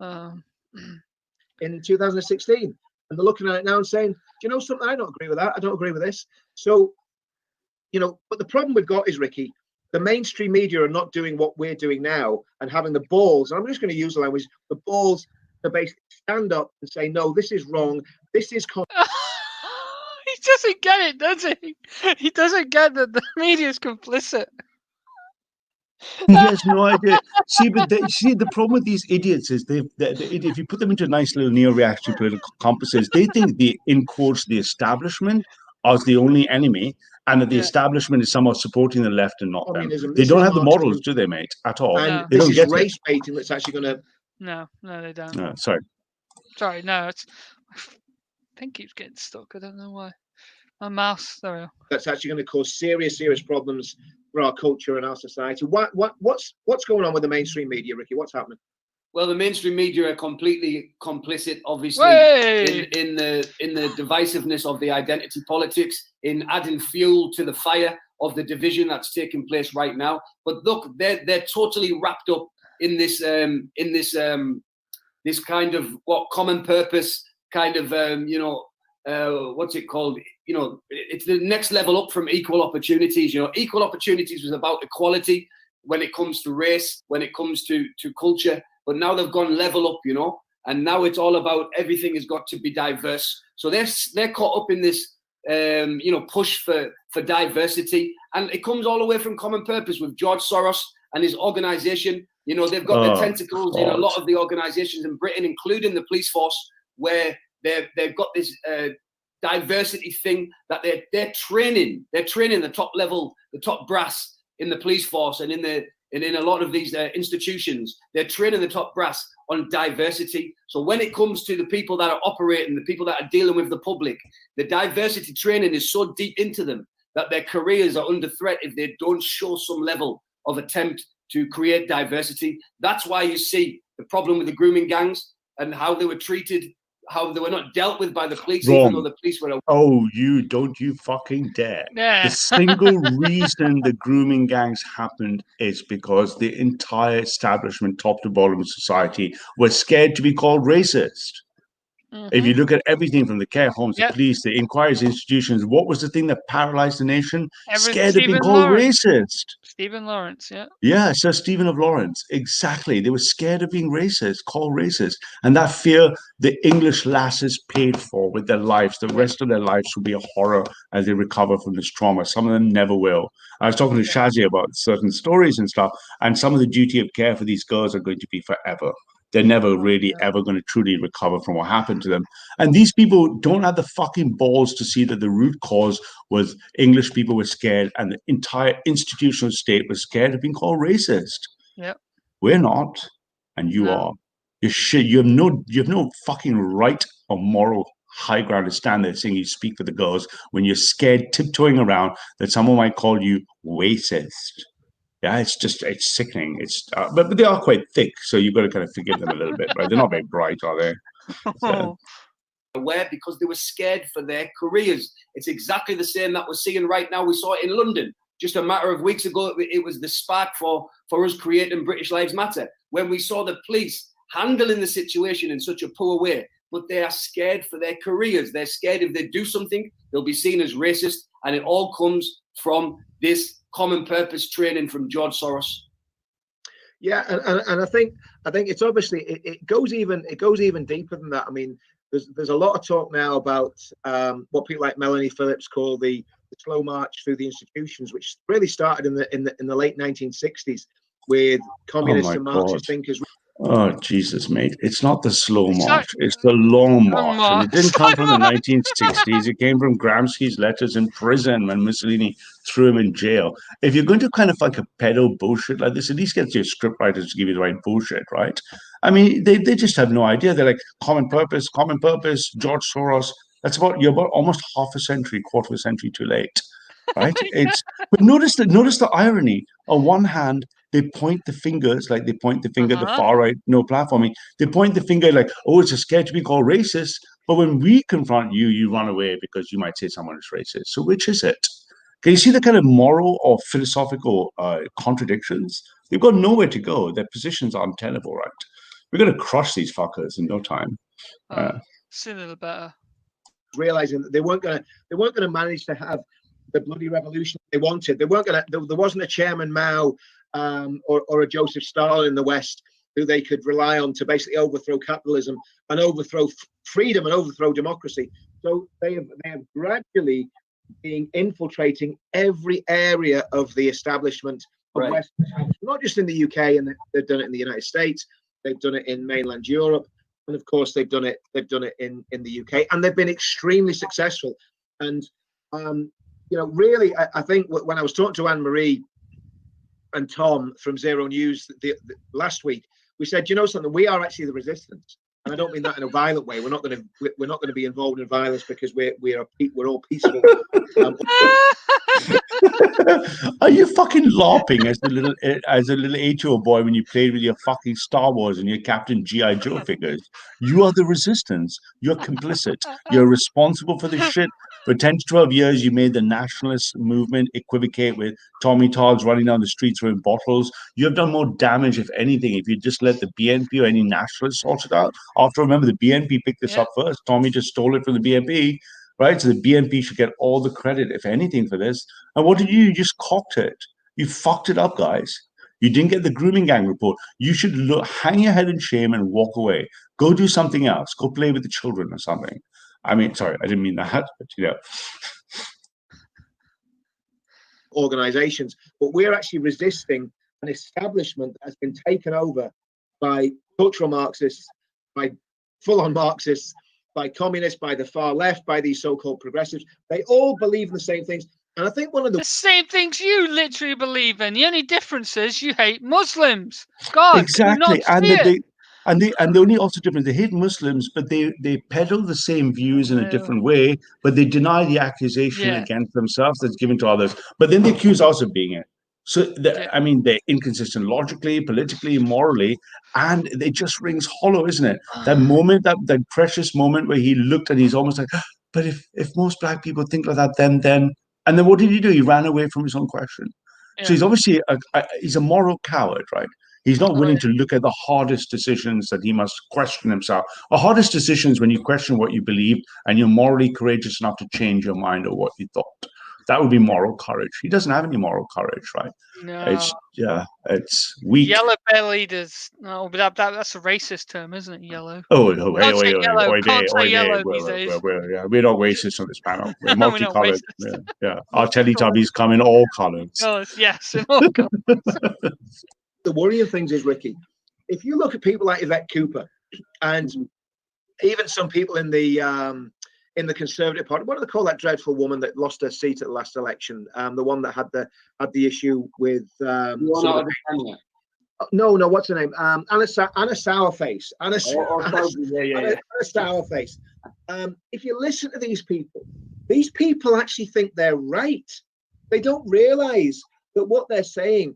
In 2016. And they're looking at it now and saying, "Do you know something? I don't agree with that. I don't agree with this." So, but the problem we've got is, Ricky, the mainstream media are not doing what we're doing now and having the balls. And I'm just going to use the language, the balls to basically stand up and say, no, this is wrong. This is He doesn't get it, does he? He doesn't get that the media is complicit. He has no idea. See, but the problem with these idiots is if you put them into nice little neo-reactionary political compasses, they think in quotes, the establishment as the only enemy, and that the establishment is somehow supporting the left and not communism. them. They don't have the models, do they, mate? At all. And No. They this don't is get race baiting that's actually going to. No, they don't. No, sorry. Sorry, no. It's. I think keeps getting stuck. I don't know why. My mouse. There we go. That's actually going to cause serious problems for our culture and our society. What's going on with the mainstream media, Ricky? What's happening? Well, the mainstream media are completely complicit, obviously, Way! in the divisiveness of the identity politics, in adding fuel to the fire of the division that's taking place right now. But look, they're totally wrapped up in this this kind of common purpose kind of what's it called? It's the next level up from equal opportunities. Equal opportunities was about equality when it comes to race, when it comes to culture. But now they've gone level up, and now it's all about everything has got to be diverse. So they're caught up in this, push for diversity, and it comes all the way from Common Purpose with George Soros and his organisation. They've got their tentacles in a lot of the organisations in Britain, including the police force, where they've got this diversity thing that they're training. They're training the top level, the top brass in the police force and in a lot of these institutions. They're training the top brass on diversity. So when it comes to the people that are operating, the people that are dealing with the public, the diversity training is so deep into them that their careers are under threat if they don't show some level of attempt to create diversity. That's why you see the problem with the grooming gangs and how they were treated, how they were not dealt with by the police, even though the police were. Oh, don't you fucking dare. Yeah. The single reason the grooming gangs happened is because the entire establishment, top to bottom of society, was scared to be called racist. If you look at everything from the care homes, the police, the inquiries institutions, what was the thing that paralyzed the nation? Scared of being called racist. Stephen Lawrence, yeah. Yeah, Sir Stephen of Lawrence. Exactly. They were scared of being racist, called racist. And that fear the English lasses paid for with their lives. The rest of their lives will be a horror as they recover from this trauma. Some of them never will. I was talking to Shazzy about certain stories and stuff, and some of the duty of care for these girls are going to be forever. They're never really ever going to truly recover from what happened to them. And these people don't have the fucking balls to see that the root cause was English people were scared and the entire institutional state was scared of being called racist. Yeah. We're not, and you are. You're shit. You have no fucking right or moral high ground to stand there saying you speak for the girls when you're scared, tiptoeing around that someone might call you racist. Yeah, it's sickening. But they are quite thick, so you've got to kind of forgive them a little bit, right? They're not very bright, are they? So. Aware because they were scared for their careers. It's exactly the same that we're seeing right now. We saw it in London just a matter of weeks ago. It was the spark for us creating British Lives Matter when we saw the police handling the situation in such a poor way. But they are scared for their careers. They're scared if they do something, they'll be seen as racist, and it all comes from this Common Purpose training from George Soros. Yeah, and I think it's obviously it goes even deeper than that. I mean, there's a lot of talk now about what people like Melanie Phillips call the slow march through the institutions, which really started in the late 1960s with communist and Marxist thinkers. Oh, Jesus, mate. It's not the slow march. It's the long march. And it didn't come from the 1960s. It came from Gramsci's letters in prison when Mussolini threw him in jail. If you're going to kind of like a pedo bullshit like this, at least get your scriptwriters to give you the right bullshit, right? I mean, they just have no idea. They're like, common purpose, George Soros. You're about almost quarter of a century too late, right? But notice the irony. On one hand, they point the fingers, like they point the finger at the far right, no platforming. They point the finger like, oh, it's a scare to be called racist. But when we confront you, you run away because you might say someone is racist. So which is it? Can you see the kind of moral or philosophical contradictions? They've got nowhere to go. Their positions are untenable, right? We're going to crush these fuckers in no time. See a little better. Realizing that they weren't going to manage to have the bloody revolution they wanted. They weren't gonna. There wasn't a Chairman Mao or a Joseph Stalin in the West who they could rely on to basically overthrow capitalism and overthrow freedom and overthrow democracy. So they have gradually been infiltrating every area of the establishment of Right. Western, not just in the UK, and they've done it in the United States. They've done it in mainland Europe, and of course they've done it in the UK, and they've been extremely successful. And really, I think when I was talking to Anne-Marie and Tom from Zero News the last week, we said, you know something, we are actually the resistance, and I don't mean that in a violent way. We're not going to be involved in violence because we're all peaceful. Are you fucking LARPing as a little 8-year-old boy when you played with your fucking Star Wars and your Captain G.I. Joe figures? You are the resistance. You're complicit. You're responsible for this shit. For 10 to 12 years, you made the nationalist movement equivocate with Tommy Togs running down the streets throwing bottles. You have done more damage, if anything, if you just let the BNP or any nationalists sort it out. After, remember, the BNP picked this up first. Tommy just stole it from the BNP. Right, so the BNP should get all the credit, if anything, for this. And what did you do? You just cocked it. You fucked it up, guys. You didn't get the grooming gang report. You should hang your head in shame and walk away. Go do something else. Go play with the children or something. I mean, sorry, I didn't mean that, but organizations. But we're actually resisting an establishment that has been taken over by cultural Marxists, by full-on Marxists, by communists, by the far left, by these so-called progressives. They all believe in the same things. And I think one of the same things you literally believe in. The only difference is you hate Muslims. God, exactly. And the only also difference, they hate Muslims, but they peddle the same views in a different way, but they deny the accusation against themselves that's given to others. But then they accuse us of being it. So, I mean, they're inconsistent logically, politically, morally, and it just rings hollow, isn't it? That moment, that precious moment where he looked and he's almost like, but if most black people think like that, then, and then what did he do? He ran away from his own question. Yeah. So he's obviously, he's a moral coward, right? He's not willing to look at the hardest decisions that he must question himself. The hardest decisions when you question what you believe and you're morally courageous enough to change your mind or what you thought. That would be moral courage. He doesn't have any moral courage, right? No. It's weak. Yellow belly does. No, but that's a racist term, isn't it? Yellow. Oh, Can't say yellow these days. We're not racist on this panel. We're multicolored. Yeah. Our Teletubbies come in all colors. Yes, in all colors. The worrying things is, Ricky, if you look at people like Yvette Cooper and even some people in the Conservative Party, what do they call that dreadful woman that lost her seat at the last election? The one that had the issue with no, what's her name? Anna Sourface. Anna Sourface. If you listen to these people actually think they're right. They don't realize that what they're saying,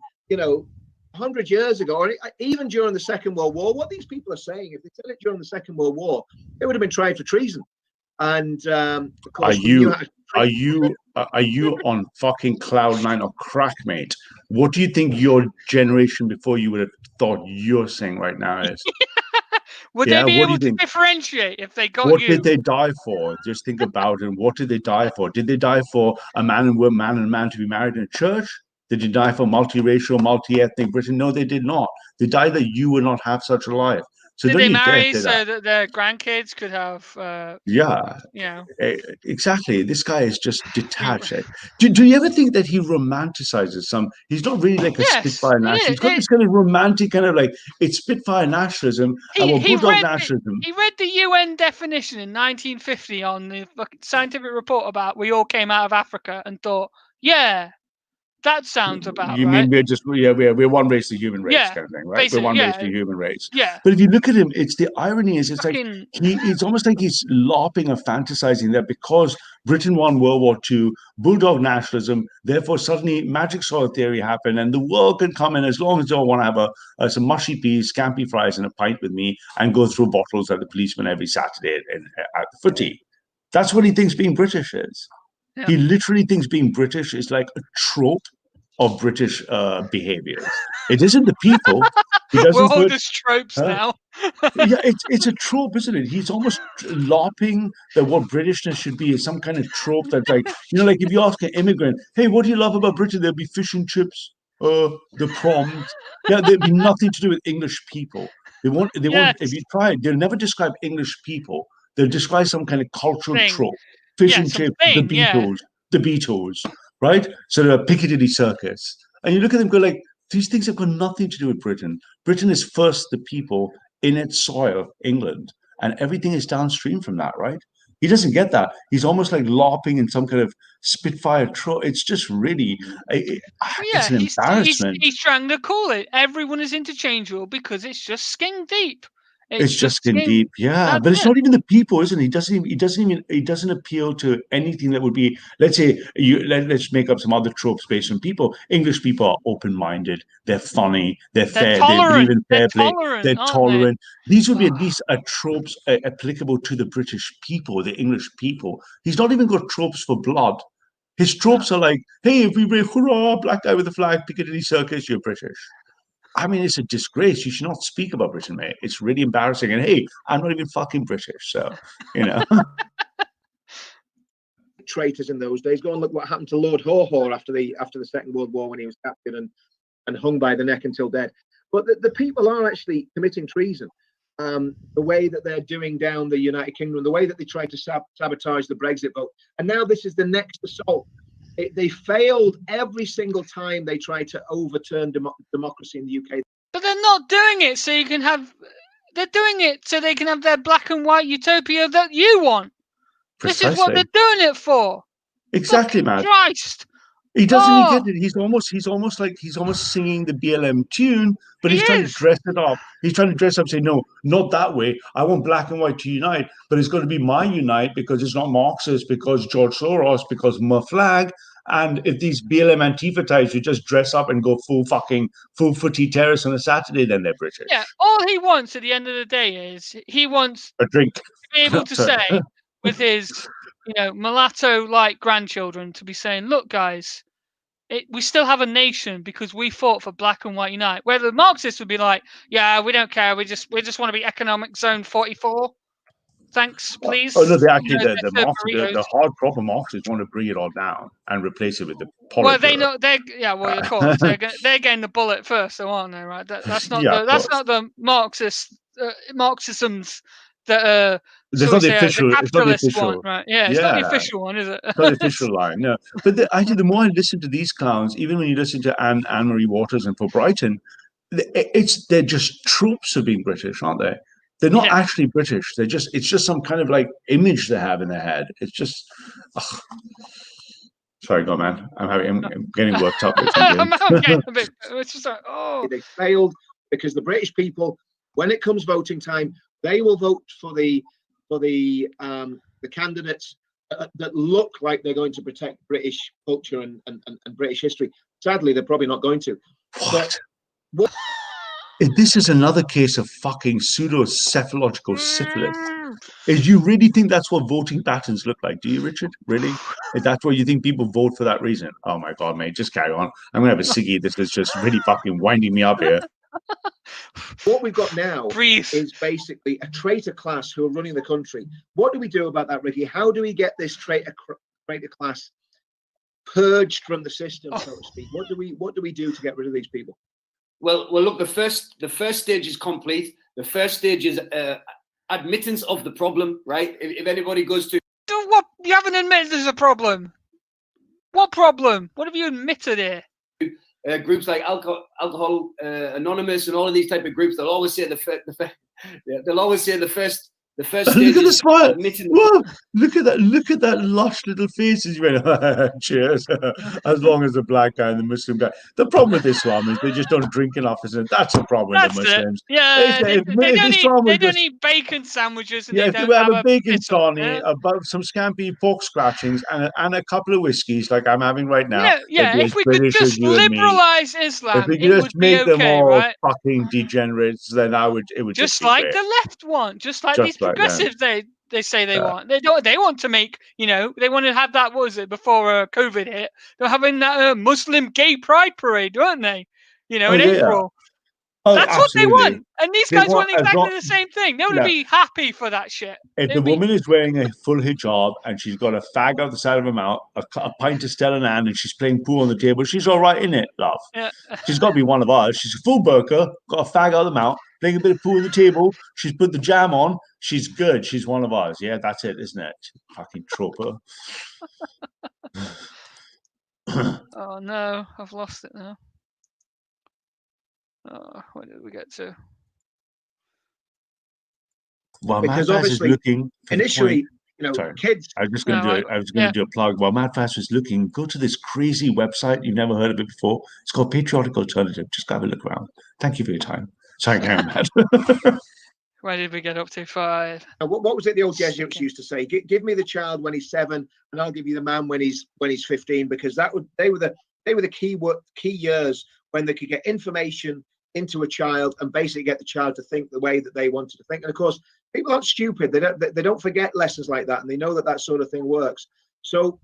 100 years ago, or even during the Second World War, what these people are saying, if they said it during the Second World War, they would have been tried for treason. And of course, are you on fucking cloud nine or crack, mate? What do you think your generation before you would have thought you're saying right now is? Would they be able to differentiate if they got you? What did they die for? Just think about it. What did they die for? Did they die for a man and man to be married in a church? Did they die for multiracial, multi-ethnic Britain? No, they did not. They died that you would not have such a life. So did they marry so that their grandkids could have? Exactly. This guy is just detached. Do you ever think that he romanticizes some? He's not really like a Spitfire nationalist. He's got this kind of romantic kind of like it's Spitfire nationalism and Bulldog nationalism. He read the UN definition in 1950 on the scientific report about we all came out of Africa and thought, yeah. That sounds about you right. mean we're one race, the human race kind of thing, right? We're one race, the human race. Yeah. But if you look at him, it's the irony is it's it's almost like he's LARPing or fantasizing that because Britain won World War II, Bulldog nationalism, therefore suddenly magic soil theory happened and the world can come in as long as they all want to have some mushy peas, scampi fries and a pint with me and go through bottles at the policeman every Saturday at the footy. That's what he thinks being British is. Yeah. He literally thinks being British is like a trope of British behaviors. It isn't the people. He We're doesn't all put. just tropes now. Yeah, it's a trope, isn't it? He's almost LARPing that what Britishness should be is some kind of trope that's like, like if you ask an immigrant, hey, what do you love about Britain? There'll be fish and chips, the proms. Yeah, there'll be nothing to do with English people. They won't, Yes. if you try it, they'll never describe English people. They'll describe some kind of cultural Thing. trope. Fish Yeah, and chips, something, the Beatles, right? So the Piccadilly Circus. And you look at them go like, these things have got nothing to do with Britain. Britain is first the people in its soil, England, and everything is downstream from that, right? He doesn't get that. He's almost like LARPing in some kind of Spitfire trope. It's just really, it's an embarrassment. He's trying to call it. Everyone is interchangeable because it's just skin deep. It's just skin deep, yeah. That's But it's it. not even the people, isn't it? He doesn't appeal to anything that would be. Let's say let's make up some other tropes based on people. English people are open-minded. They're funny. They're fair. They believe in fair play. They're tolerant. These would be at least tropes applicable to the British people, the English people. He's not even got tropes for blood. His tropes are like, hey, if we bring hurrah, black guy with a flag, Piccadilly Circus, you're British. I mean, it's a disgrace. You should not speak about Britain, mate. It's really embarrassing. And hey, I'm not even fucking British, so Traitors in those days. Go and look what happened to Lord Haw after the Second World War when he was captured and hung by the neck until dead. But the people are actually committing treason. The way that they're doing down the United Kingdom, the way that they try to sabotage the Brexit vote, and now this is the next assault. They failed every single time they tried to overturn democracy in the UK. But they're not doing it so you can have. They're doing it so they can have their black and white utopia that you want. Precisely. This is what they're doing it for. Exactly, man. Christ. He doesn't even get it. He's almost singing the BLM tune, but he's trying to dress it up. He's trying to dress up, say, no, not that way. I want black and white to unite, but it's got to be my unite because it's not Marxist, because George Soros, because my flag. And if these BLM Antifa types who just dress up and go full footy terrorists on a Saturday, then they're British. Yeah, all he wants at the end of the day is he wants a drink. To be able to say with his, mulatto-like grandchildren to be saying, look, guys, we still have a nation because we fought for black and white unite. Where the Marxists would be like, yeah, we don't care. We just want to be economic zone 44. Thanks, please. Oh no, they actually the hardcore Marxists want to bring it all down and replace it with the Politburo. Well, they know of course they're getting the bullet first, so aren't they? Right? That's not the Marxisms that it's not the official. The it's not the official one, right? Yeah, it's not the official one, is it? It's not the official line, no. But the more I listen to these clowns, even when you listen to Anne-Marie Waters and Paul Brighton, they're just tropes of being British, aren't they? They're not actually British. It's just some kind of like image they have in their head. It's just. Ugh. Sorry, go on, man. I'm getting worked up. I'm getting a bit. It's just like, They failed because the British people, when it comes voting time, they will vote for the candidates that look like they're going to protect British culture and British history. Sadly, they're probably not going to. What? This is another case of fucking pseudo-cephalogical syphilis. Do you really think that's what voting patterns look like? Do you, Richard? Really? Is that what you think people vote for that reason? Oh my God, mate, just carry on. I'm going to have a ciggy. This is just really fucking winding me up here. What we've got now is basically a traitor class who are running the country. What do we do about that, Ricky? How do we get this traitor class purged from the system, so to speak? What do we do to get rid of these people? Well, look. The first stage is complete. The first stage is admittance of the problem. Right? If anybody goes to what, you haven't admitted there's a problem. What problem? What have you admitted here? Groups like Alcohol Anonymous and all of these type of groups, they'll always say the first stage. Look at the smile. Whoa, look at that lush little faces. You went, cheers. As long as the black guy and the Muslim guy. The problem with Islam is they just don't drink enough. That's the problem with the Muslims. Yeah, they don't eat bacon sandwiches. And if they have a bacon sarnie, about some scampi pork scratchings, and a couple of whiskeys like I'm having right now. Yeah. If we could just liberalize Islam, if we could just make them all right? fucking degenerates, then it would just be like great. the left one, just like these progressives, they say they want. They don't. They want to make, they want to have that. What was it before COVID hit? They're having that Muslim gay pride parade, weren't they? In April. Oh, That's absolutely. what they want. And these guys want as exactly long- the same thing. They would Yeah. be happy for that shit. If the woman is wearing a full hijab and she's got a fag out the side of her mouth, a pint of Stella in hand, and she's playing pool on the table, she's all right in it, love. Yeah. She's got to be one of ours. She's a full burqa, got a fag out of the mouth, playing a bit of pool on the table. She's put the jam on. She's good. She's one of ours. Yeah, that's it, isn't it? Fucking troper. Oh no, I've lost it now. Oh, where did we get to? Well, Because Mad Fast is obviously, looking for the initially, Sorry. kids. I was just going to do it. I was going to do a plug. While Mad Fast was looking, go to this crazy website. You've never heard of it before. It's called Patriotic Alternative. Just go have a look around. Thank you for your time. Sorry, Karen, Matt. Where did we get up to? 5. What was it the old Jesuits used to say? Give me the child when he's 7, and I'll give you the man when he's 15, because they were the key years when they could get information into a child and basically get the child to think the way that they wanted to think. And of course, people aren't stupid. They don't forget lessons like that, and they know that sort of thing works. So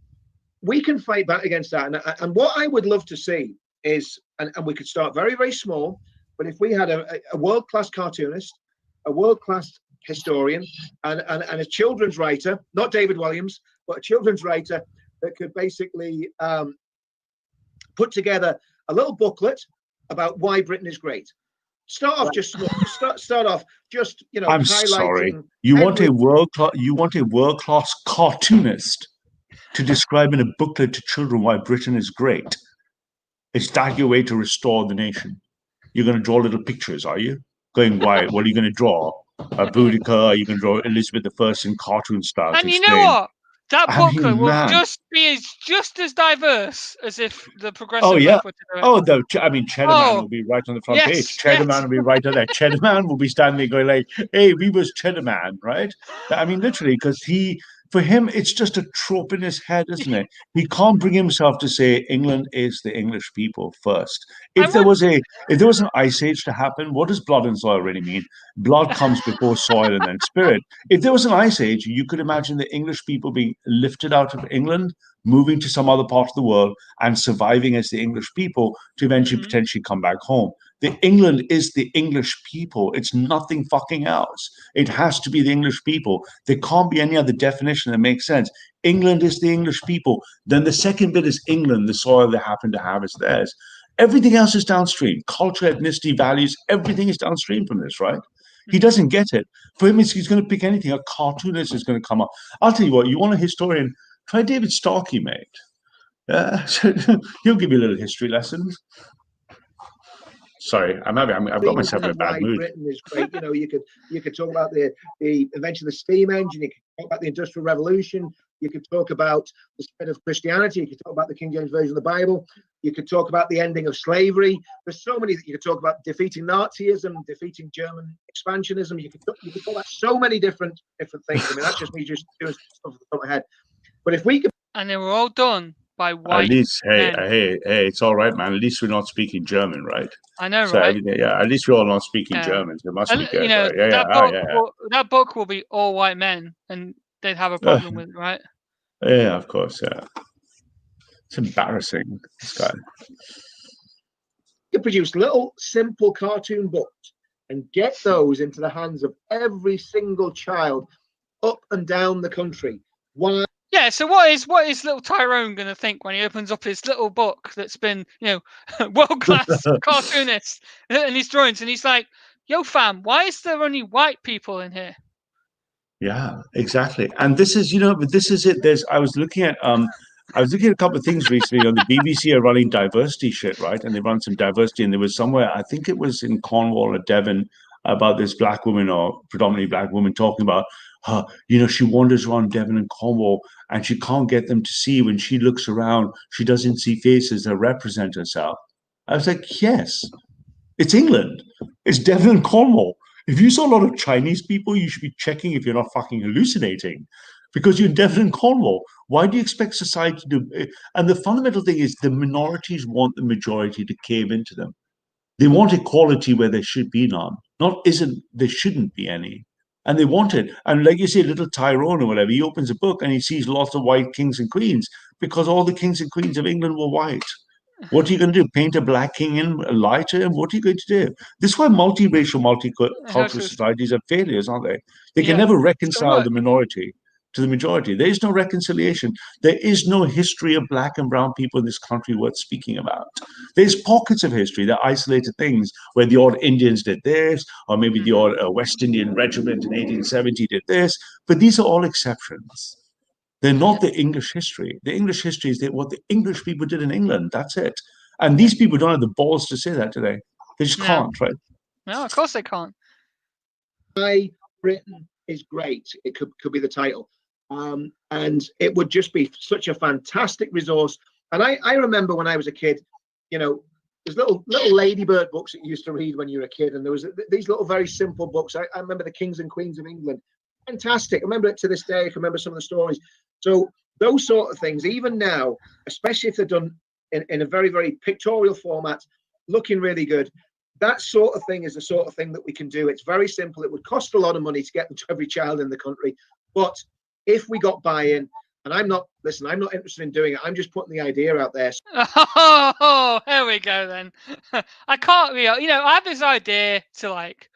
we can fight back against that. And what I would love to see is, and we could start very, very small, but if we had a world-class cartoonist, a world-class historian, and a children's writer, not David Williams, but a children's writer that could basically put together a little booklet about why Britain is great. Start off just small. Start off just I'm highlighting. sorry. You want a world-class cartoonist to describe in a booklet to children why Britain is great? Is that your way to restore the nation? You're going to draw little pictures, are you? Going, why? What are you going to draw? A Boudica? Are you going to draw Elizabeth I in cartoon style? And you know what? That booklet will just as diverse as if the Progressive Left were to do it. Cheddar Man will be right on the front page. Cheddar Man will be right on there. Cheddar Man will be standing there going like, hey, we was Cheddar Man, right? I mean, literally, because for him, it's just a trope in his head, isn't it? He can't bring himself to say England is the English people first. If there was an ice age to happen, what does blood and soil really mean? Blood comes before soil and then spirit. If there was an ice age, you could imagine the English people being lifted out of England, moving to some other part of the world, and surviving as the English people to eventually potentially come back home. The England is the English people. It's nothing fucking else. It has to be the English people. There can't be any other definition that makes sense. England is the English people. Then the second bit is England, the soil they happen to have is theirs. Everything else is downstream. Culture, ethnicity, values, everything is downstream from this, right? He doesn't get it. For him, he's going to pick anything. A cartoonist is going to come up. I'll tell you what, you want a historian, try David Starkey, mate. He'll give you a little history lesson. Sorry, I've got myself in a bad mood. Britain is great. You could talk about the invention of the steam engine. You could talk about the Industrial Revolution. You could talk about the spread of Christianity. You could talk about the King James Version of the Bible. You could talk about the ending of slavery. There's so many that you could talk about: defeating Nazism, defeating German expansionism. You could talk about so many different things. I mean, that's just me just doing stuff off the top of my head. But if we could, and they were all done by white. At least, men. hey, it's all right, man. At least we're not speaking German, right? I know, So, right? At least we're all not speaking German. So it must be good. Right? That book will be all white men, and they'd have a problem with it, right? Yeah, of course, yeah. It's embarrassing, this guy. you could produce little simple cartoon books and get those into the hands of every single child up and down the country. Why? Yeah, so what is little Tyrone going to think when he opens up his little book that's been, world-class cartoonist and his drawings, and he's like, yo, fam, why is there only white people in here? Yeah, exactly. And this is, this is it. I was looking at a couple of things recently on the BBC are running diversity shit, right? And they run some diversity, and there was somewhere, I think it was in Cornwall or Devon, about this black woman or predominantly black woman talking about her, she wanders around Devon and Cornwall and she can't get them to see when she looks around, she doesn't see faces that represent herself. I was like, yes, it's England. It's Devon and Cornwall. If you saw a lot of Chinese people, you should be checking if you're not fucking hallucinating because you're in Devon and Cornwall. Why do you expect society to? And the fundamental thing is the minorities want the majority to cave into them. They want equality where there should be none. There shouldn't be any. And they want it. And like you say, little Tyrone or whatever, he opens a book and he sees lots of white kings and queens because all the kings and queens of England were white. What are you going to do? Paint a black king in, lie to him? What are you going to do? This is why multiracial, multicultural societies are failures, aren't they? They can never reconcile the minority to the majority. There is no reconciliation. There is no history of black and brown people in this country worth speaking about. There's pockets of history, that isolated things where the odd Indians did this, or maybe the odd West Indian regiment in 1870 did this, but these are all exceptions. They're not the English history. The English history is what the English people did in England. That's it. And these people don't have the balls to say that today. They just can't, right? No, of course they can't. Why Britain is great. It could be the title. And it would just be such a fantastic resource. And I remember when I was a kid, you know, there's little ladybird books that you used to read when you were a kid. And there was these little very simple books. I remember the Kings and Queens of England. Fantastic. I remember it to this day. I can remember some of the stories. So those sort of things, even now, especially if they're done in a very, very pictorial format, looking really good, that sort of thing is the sort of thing that we can do. It's very simple. It would cost a lot of money to get them to every child in the country. But if we got buy-in, and I'm not interested in doing it. I'm just putting the idea out there. Oh, here we go then. I can't be, you know, I have this idea to like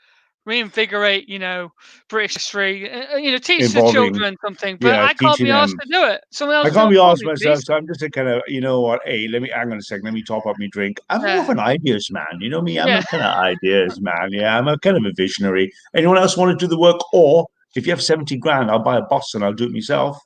reinvigorate, you know, British history, you know, teach the children something, but I can't be asked to do it. Someone else. I can't be asked myself, so I'm just a kind of, you know what, hey, hang on a second, let me top up my drink. I'm more of an ideas man, you know me, I'm a kind of ideas man, yeah, I'm a kind of a visionary. Anyone else want to do the work? Or if you have 70 grand, I'll buy a bus and I'll do it myself,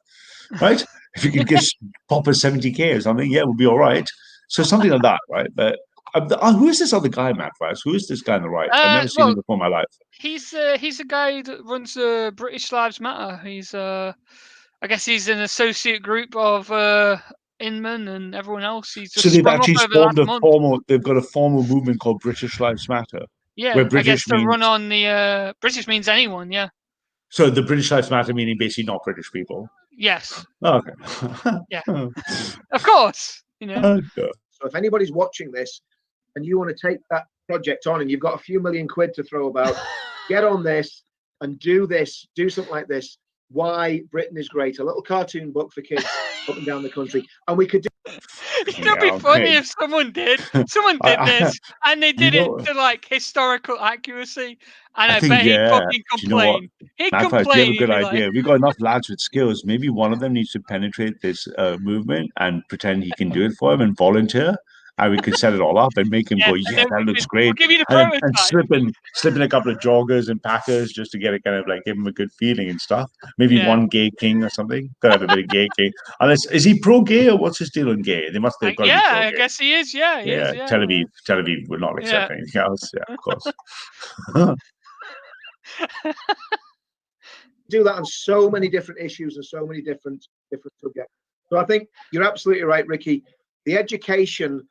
right? If you could give Popper 70K or something, yeah, we'll be all right. So something like that, right? But who is this other guy, Matt Rice? Who is this guy on the right? I've never seen him before in my life. He's a guy that runs British Lives Matter. He's I guess he's an associate group of Inman and everyone else. He's just so they've actually formed they've got a formal movement called British Lives Matter. Yeah, where British I guess to run on the British means anyone, yeah. So the British Lives Matter meaning basically not British people. Yes. Oh, okay. Yeah. Of course. You know. So if anybody's watching this and you want to take that project on and you've got a few million quid to throw about, get on this and do something like this. Why Britain is great. A little cartoon book for kids up and down the country. And we could do It'd be funny if someone did this and they did it to like historical accuracy, and I bet he'd fucking complain. He'd complain. You have a good idea. We've got enough lads with skills. Maybe one of them needs to penetrate this movement and pretend he can do it for him and volunteer. And we could set it all up and make him go, yeah, that looks great. We'll give you the and slip in a couple of joggers and packers just to get it kind of like give him a good feeling and stuff. Maybe one gay king or something. Gotta have a bit of gay king. Unless is he pro gay or what's his deal on gay? They must have got to be pro-gay. I guess he is. Yeah, he is, yeah. Tel Aviv would not accept anything else. Yeah, of course. Do that on so many different issues and so many different subjects. So I think you're absolutely right, Ricky. The education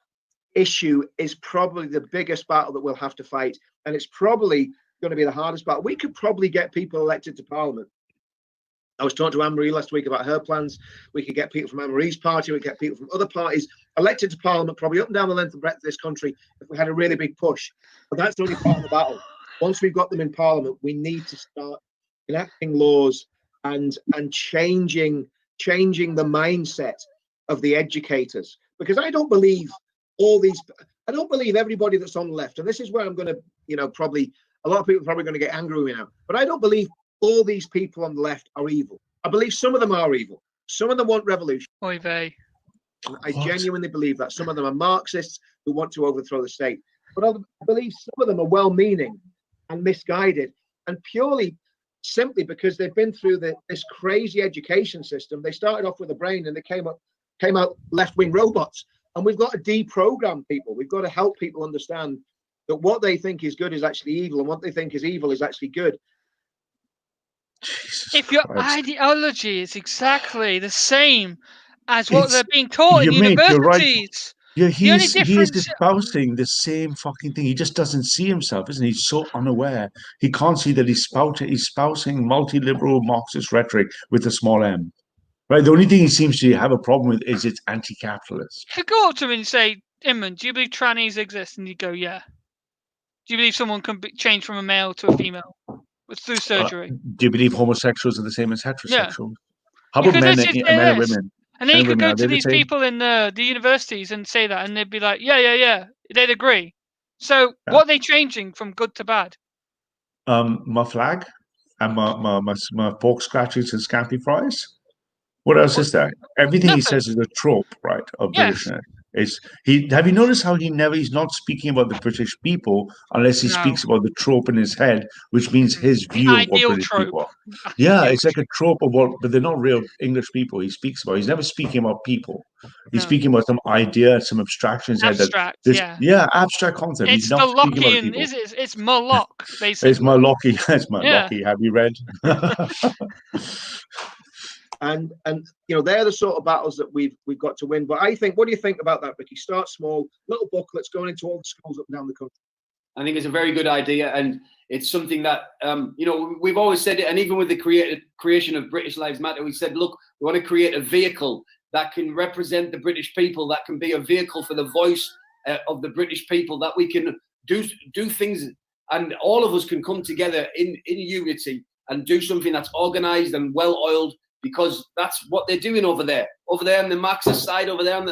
issue is probably the biggest battle that we'll have to fight, and it's probably going to be the hardest battle. We could probably get people elected to Parliament. I was talking to Anne-Marie last week about her plans. We could get people from Anne-Marie's party, we could get people from other parties elected to Parliament, probably up and down the length and breadth of this country if we had a really big push. But that's only part of the battle. Once we've got them in Parliament, we need to start enacting laws and changing the mindset of the educators, because I don't believe everybody that's on the left, and this is where I'm going to, you know, probably a lot of people are probably going to get angry with me now, but I don't believe all these people on the left are evil. I believe some of them are evil. Some of them want revolution. Oy vey. I genuinely believe that. Some of them are Marxists who want to overthrow the state. But I believe some of them are well-meaning and misguided, and purely simply because they've been through this crazy education system. They started off with a brain and they came out left-wing robots. And we've got to deprogram people. We've got to help people understand that what they think is good is actually evil, and what they think is evil is actually good. If your ideology is exactly the same as what they're being taught in universities, yeah, he is espousing the same fucking thing. He just doesn't see himself, isn't he? He's so unaware. He can't see that he's espousing multi-liberal Marxist rhetoric with a small m. Right, the only thing he seems to have a problem with is it's anti-capitalist. If you go up to him and say, Inman, do you believe trannies exist? And you go, yeah. Do you believe someone can change from a male to a female? through surgery. Do you believe homosexuals are the same as heterosexuals? How You about could men, literally say men and this. women? And then you Men and could women, go are to they the these same? people in the universities and say that, and they'd be like, yeah. They'd agree. So Yeah. what are they changing from good to bad? My flag and my pork scratches and scampi fries. What else is there? Everything he Nothing. says is a trope, right? Of Yes. Britishness. Have you noticed how he's not speaking about the British people unless he No. speaks about the trope in his head, which means his The view of what ideal British trope. people are. The Yeah, ideal it's like a trope of what, but they're not real English people he speaks about. He's never speaking about people. He's No. speaking about some idea, some abstractions. Abstract, Abstract concept. It's He's the not speaking about Lockean, people. it's Moloch, basically. It's my Lockie. It's my Yeah. Lockie. Have you read? And you know, they're the sort of battles that we've got to win. But I think, what do you think about that, Ricky? Start small, little booklets going into all the schools up and down the country. I think it's a very good idea, and it's something that you know, we've always said it, and even with the creation of British Lives Matter, we said, look, we want to create a vehicle that can represent the British people, that can be a vehicle for the voice of the British people, that we can do things, and all of us can come together in unity and do something that's organised and well-oiled, because that's what they're doing over there on the Marxist side, over there on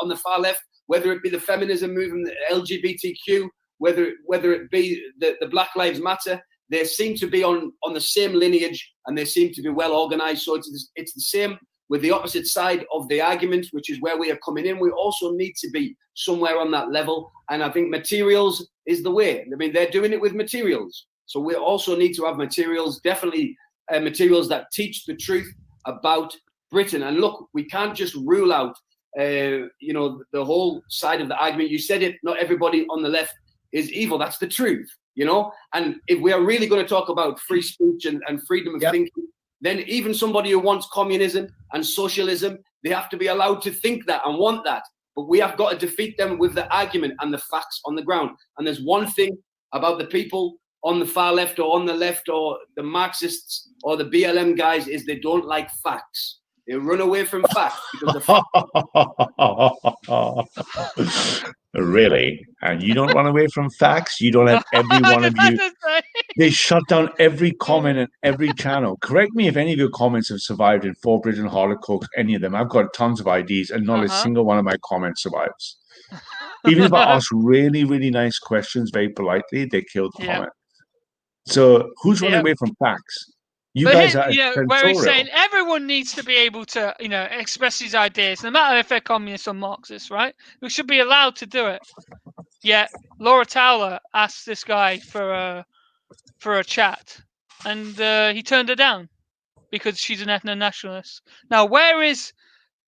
the far left, whether it be the feminism movement, the LGBTQ, whether it be the Black Lives Matter, they seem to be on the same lineage, and they seem to be well organized. So it's the same with the opposite side of the argument, which is where we are coming in. We also need to be somewhere on that level, and I think materials is the way. I mean, they're doing it with materials, so we also need to have materials, definitely materials that teach the truth about Britain. And look, we can't just rule out you know, the whole side of the argument. You said it, not everybody on the left is evil. That's the truth, you know. And if we are really going to talk about free speech and freedom of thinking, then even somebody who wants communism and socialism, they have to be allowed to think that and want that. But we have got to defeat them with the argument and the facts on the ground. And there's one thing about the people on the far left or on the left or the Marxists or the BLM guys, is they don't like facts. They run away from facts because Really? And you don't run away from facts? You don't have every one of you. They shut down every comment and every channel. Correct me if any of your comments have survived in For Britain, Holocaust, any of them. I've got tons of IDs and not a single one of my comments survives. Even if I ask really, really nice questions very politely, they kill the comment. So who's running away from facts? You guys are where he's saying everyone needs to be able to, you know, express his ideas, no matter if they're communists or Marxists, right? We should be allowed to do it. Yet Laura Towler asked this guy for a chat, and he turned her down because she's an ethno-nationalist. Now, where is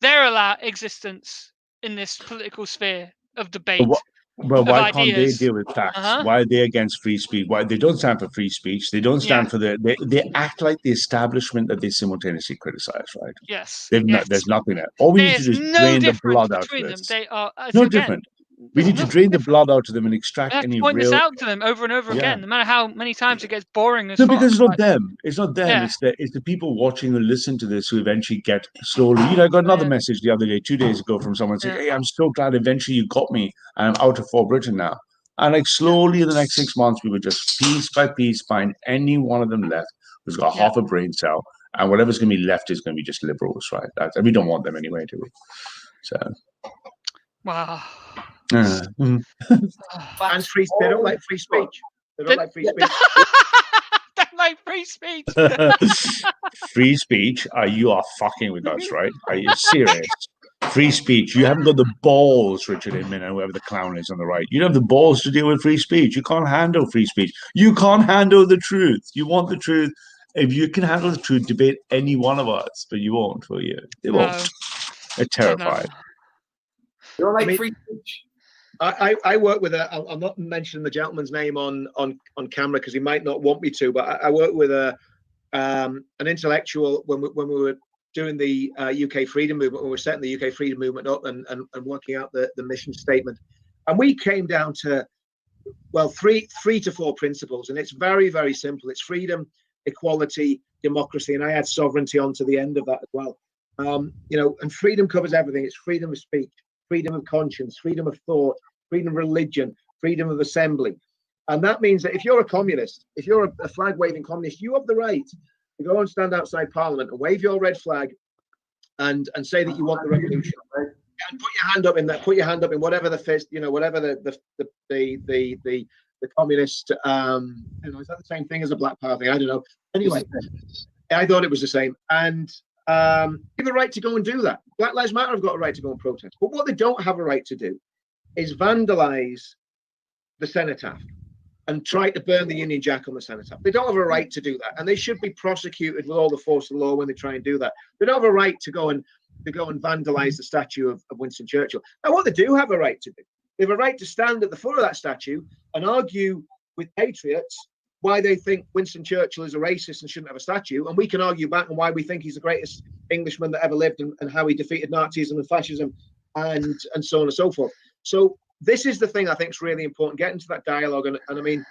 their existence in this political sphere of debate? Well, why can't they deal with facts? Why are they against free speech? Why they don't stand for free speech? They don't stand for they act like the establishment that they simultaneously criticize, right? Yes. There's nothing there. All we need to do is drain the blood out of this. They are no different. We need to drain the blood out of them and extract any point real. This out to them over and over again, no matter how many times it gets boring. No, because it's not them. It's not them. It's the people watching who listen to this who eventually get slowly. You know, I got another message the other day, 2 days ago, from someone saying, "Hey, I'm so glad eventually you got me, and I'm out of For Britain now." And like slowly in the next 6 months, we would just piece by piece find any one of them left who's got half a brain cell, and whatever's going to be left is going to be just liberals, right? And we don't want them anyway, do we? So. Wow. And free. They don't like free speech. They don't like free speech. Don't like free speech. Free speech? You are fucking with us, right? Are you serious? Free speech. You haven't got the balls, Richard Inman, and whoever the clown is on the right. You don't have the balls to deal with free speech. You can't handle free speech. You can't handle the truth. You want the truth. If you can handle the truth, debate any one of us, but you won't, will you? They won't. They're terrified. You don't like free speech? I work with I'm not mentioning the gentleman's name on camera because he might not want me to, but I work with an intellectual when we were doing the UK freedom movement, when we were setting the UK freedom movement up and working out the mission statement. And we came down to, well, three to four principles, and it's very, very simple. It's freedom, equality, democracy, and I add sovereignty onto the end of that as well. You know, and freedom covers everything. It's freedom of speech, freedom of conscience, freedom of thought, freedom of religion, freedom of assembly. And that means that if you're a communist, if you're a flag-waving communist, you have the right to go and stand outside Parliament and wave your red flag and say that you want the revolution. And put your hand up in that. Put your hand up in whatever the fist, whatever the communist. Is that the same thing as a Black Power thing? I don't know. Anyway, I thought it was the same. And you have the right to go and do that. Black Lives Matter have got a right to go and protest. But what they don't have a right to do is vandalize the cenotaph and try to burn the Union Jack on the cenotaph. They don't have a right to do that, and they should be prosecuted with all the force of law when they try and do that. They don't have a right to go and vandalize the statue of Winston Churchill. Now, what they do have a right to do, they have a right to stand at the foot of that statue and argue with patriots why they think Winston Churchill is a racist and shouldn't have a statue, and we can argue back on why we think he's the greatest Englishman that ever lived and how he defeated Nazism and fascism and so on and so forth. So this is the thing I think is really important, getting to that dialogue. And I mean,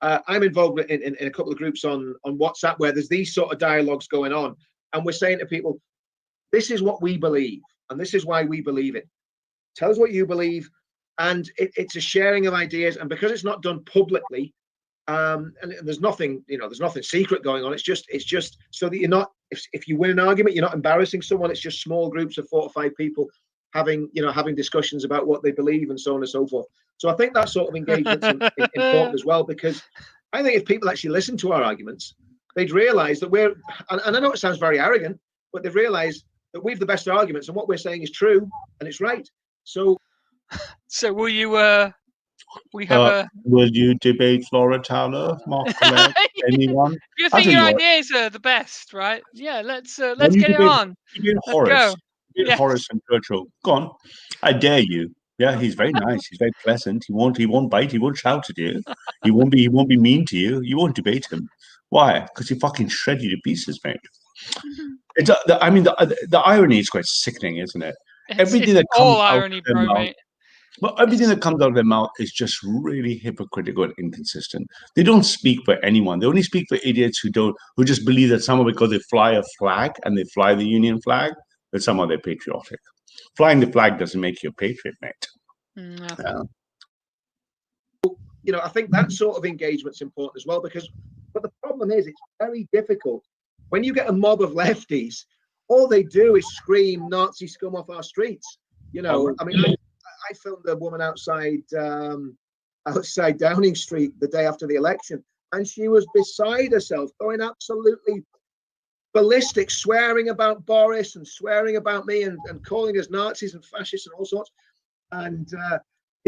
I'm involved in a couple of groups on WhatsApp where there's these sort of dialogues going on. And we're saying to people, this is what we believe, and this is why we believe it. Tell us what you believe. And it's a sharing of ideas. And because it's not done publicly, and there's nothing secret going on. It's just so that you're not, if you win an argument, you're not embarrassing someone. It's just small groups of 4 or 5 people having discussions about what they believe and so on and so forth. So I think that sort of engagement is important as well, because I think if people actually listen to our arguments, they'd realize that and I know it sounds very arrogant, but they've realized that we've the best arguments and what we're saying is true and it's right. So will you will you debate Flora Towler, Mark Collette, anyone? You think your ideas are the best, right? Yeah, let's get it on. Horace. Horace and Churchill. Go on. I dare you. Yeah, he's very nice. He's very pleasant. He won't bite. He won't shout at you. He won't be mean to you. You won't debate him. Why? Because he fucking shred you to pieces, mate. It's the irony is quite sickening, isn't it? Everything that comes all irony, bro, mate. Well, everything that comes out of their mouth is just really hypocritical and inconsistent. They don't speak for anyone. They only speak for idiots who just believe that somehow because they fly a flag and they fly the Union flag, that somehow they're patriotic. Flying the flag doesn't make you a patriot, mate. No. I think that sort of engagement's important as well, but the problem is it's very difficult. When you get a mob of lefties, all they do is scream Nazi scum off our streets. I mean, I filmed a woman outside Downing Street the day after the election, and she was beside herself, going absolutely ballistic, swearing about Boris and swearing about me and calling us Nazis and fascists and all sorts. And,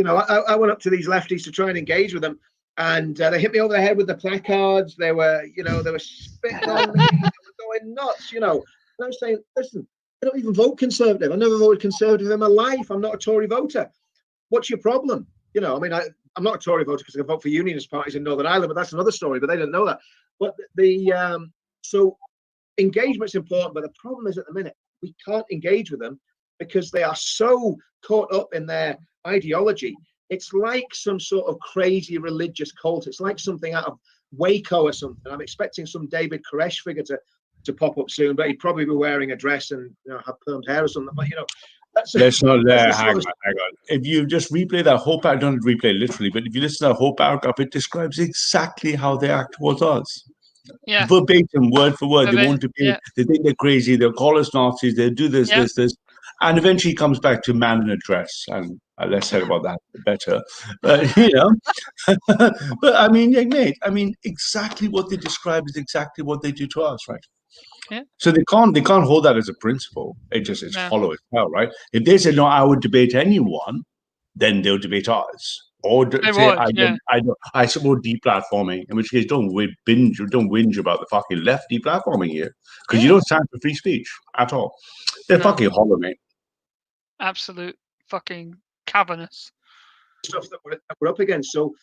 I went up to these lefties to try and engage with them, and they hit me over the head with the placards. They were spitting on me. They were going nuts, And I was saying, listen, I don't even vote Conservative. I never voted Conservative in my life. I'm not a Tory voter. What's your problem? I'm not a Tory voter because I can vote for unionist parties in Northern Ireland, but that's another story. But they didn't know that. But so engagement's important. But the problem is at the minute we can't engage with them because they are so caught up in their ideology. It's like some sort of crazy religious cult. It's like something out of Waco or something. I'm expecting some David Koresh figure to pop up soon, but he'd probably be wearing a dress and have permed hair or something. But that's not there. Hang on. If you just replay that whole paragraph, don't replay literally, but if you listen to that whole paragraph, it describes exactly how they act towards us. Yeah. Verbatim, word for word. They won't debate. Yeah. They think they're crazy. They'll call us Nazis. They'll do this, this. And eventually he comes back to man in a dress. And less said about that, the better. But, but I mean, mate, exactly what they describe is exactly what they do to us, right? Yeah. So they can't hold that as a principle. It's follow it out, right? If they say no, I would debate anyone, then they'll debate us. Or I support deplatforming, in which case don't whinge about the fucking left deplatforming here, because you don't stand for free speech at all. They're fucking hollow, mate. Absolute fucking cavernous stuff that we're up against. So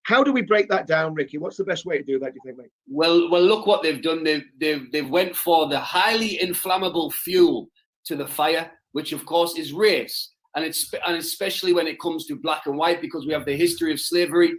how do we break that down, Ricky? What's the best way to do that, do you think, mate? Well, look what they've done. They've went for the highly inflammable fuel to the fire, which of course is race, and especially when it comes to black and white, because we have the history of slavery.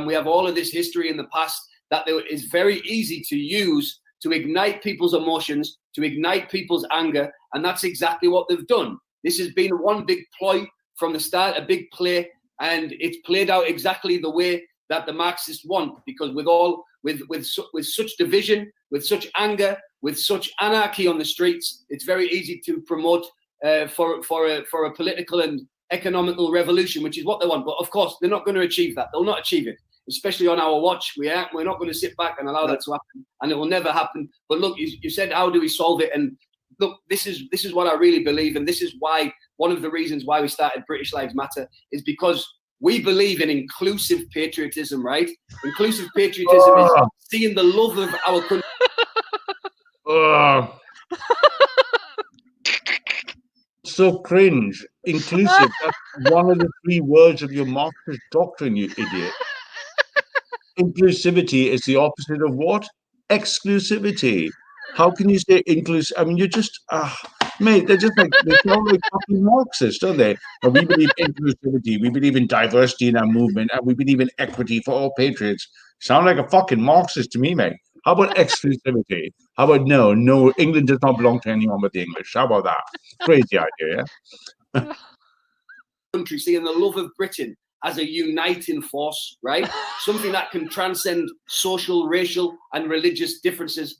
We have all of this history in the past that is very easy to use to ignite people's emotions, to ignite people's anger, and that's exactly what they've done. This has been one big ploy from the start, a big play, and it's played out exactly the way that the Marxists want, because with such division, with such anger, with such anarchy on the streets, it's very easy to promote for a political and economical revolution, which is what they want. But of course, they're not going to achieve that. They'll not achieve it, especially on our watch. We're not going to sit back and allow that to happen, and it will never happen. But look, you said, how do we solve it? And look, this is what I really believe, and this is why one of the reasons why we started British Lives Matter is because we believe in inclusive patriotism, right? Inclusive patriotism is seeing the love of our country. So cringe. Inclusive. That's one of the 3 words of your Marxist doctrine, you idiot. Inclusivity is the opposite of what? Exclusivity. How can you say inclusive? I mean, you're just, mate, they're just like, they sound like fucking Marxists, don't they? But we believe in inclusivity, we believe in diversity in our movement, and we believe in equity for all patriots. Sound like a fucking Marxist to me, mate. How about exclusivity? How about no, England does not belong to anyone but the English. How about that? Crazy idea, yeah? Country, seeing the love of Britain as a uniting force, right? Something that can transcend social, racial, and religious differences.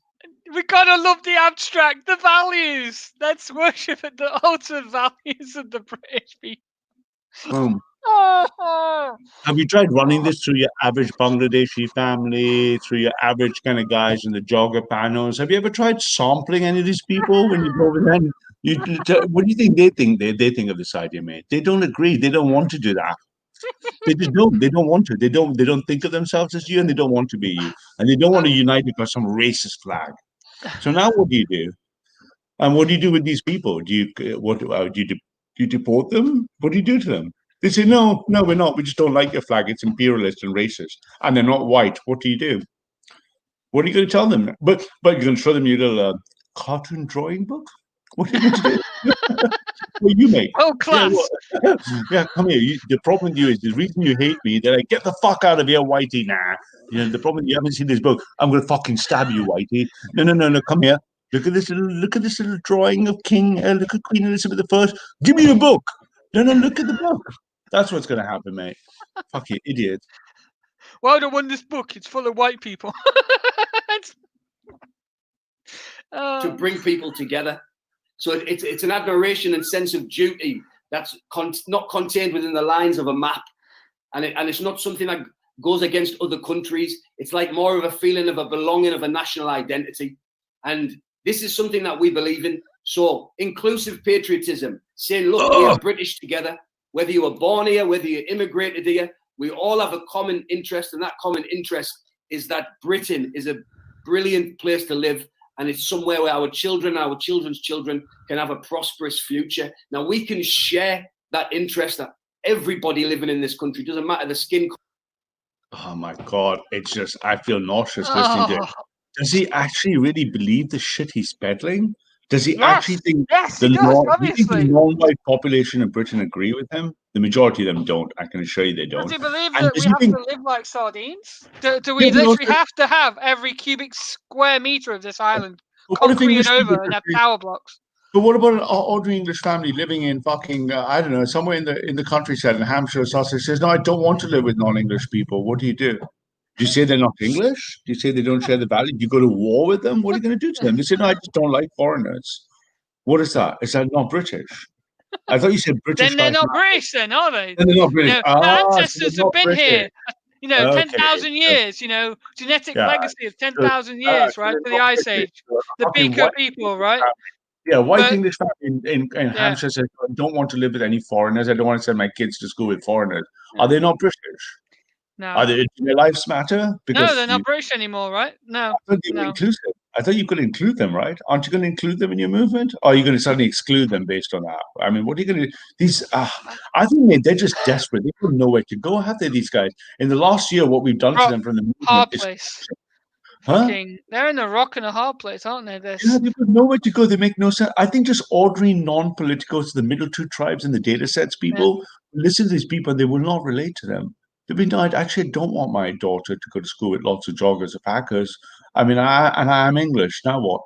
We gotta love the abstract, the values. Let's worship at the ultimate values of the British people. Have you tried running this through your average Bangladeshi family, through your average kind of guys in the jogger panels? Have you ever tried sampling any of these people when you go over there? What do you think they think? They think of this idea, mate. They don't agree. They don't want to do that. They just don't. They don't want to. They don't think of themselves as you, and they don't want to be you, and they don't want to unite because some racist flag. So now, what do you do? And what do you do with these people? Do you deport them? What do you do to them? They say, no, we're not. We just don't like your flag. It's imperialist and racist, and they're not white. What do you do? What are you going to tell them? But you're going to show them your little cartoon drawing book? What are you going to do? Well, you mate. Oh, class. Yeah, come here. The problem with you is the reason you hate me. They're like, get the fuck out of here, Whitey. Nah. You know, the problem you haven't seen this book. I'm going to fucking stab you, Whitey. No. Come here. Look at this little drawing of look at Queen Elizabeth I. Give me your book. No, look at the book. That's what's going to happen, mate. Fucking idiot. Well, I don't want this book. It's full of white people. To bring people together. So it's an admiration and sense of duty that's not contained within the lines of a map, and it's not something that goes against other countries. It's like more of a feeling of a belonging, of a national identity, and this is something that we believe in. So inclusive patriotism, saying, look, we are British together. Whether you were born here, whether you immigrated here, we all have a common interest, and that common interest is that Britain is a brilliant place to live. And it's somewhere where our children, our children's children can have a prosperous future. Now, we can share that interest that everybody living in this country, doesn't matter the skin color. Oh, my God. It's just, I feel nauseous listening to it. Does he actually really believe the shit he's peddling? Does he actually think the non-white population of Britain agree with him? The majority of them don't. I can assure you they don't. Does he believe that we have to live like sardines? Do we have to have every cubic square meter of this island concreted over and have power blocks? But what about an ordinary English family living in fucking, I don't know, somewhere in the countryside in Hampshire or Sussex says, no, I don't want to live with non-English people. What do? Do you say they're not English? Do you say they don't share the value? Do you go to war with them? What are you going to do to them? They say, no, I just don't like foreigners. What is that? Is that not British? I thought you said British. Then they're not British, then, are they? Then they're not British. Our ancestors have been here. 10,000 years, genetic legacy of 10,000 years, right? For the Ice Age. The Beaker people, right? Yeah, white English family in Hampshire says, I don't want to live with any foreigners. I don't want to send my kids to school with foreigners. Are they not British? No. Do their lives matter? Because they're not British anymore, right? No. I thought they were inclusive. I thought you could include them, right? Aren't you going to include them in your movement? Or are you going to suddenly exclude them based on that? I mean, what are you going to do? I think they're just desperate. They don't know where to go, have they, these guys? In the last year, what we've done to them from the movement hard place. They're in a rock and a hard place, aren't they? Yeah, they don't know where to go. They make no sense. I think just ordinary non-politicals, the middle two tribes and the data sets people, listen to these people and they will not relate to them. They'll be, no, I actually don't want my daughter to go to school with lots of joggers or packers. I mean, I am English. Now what?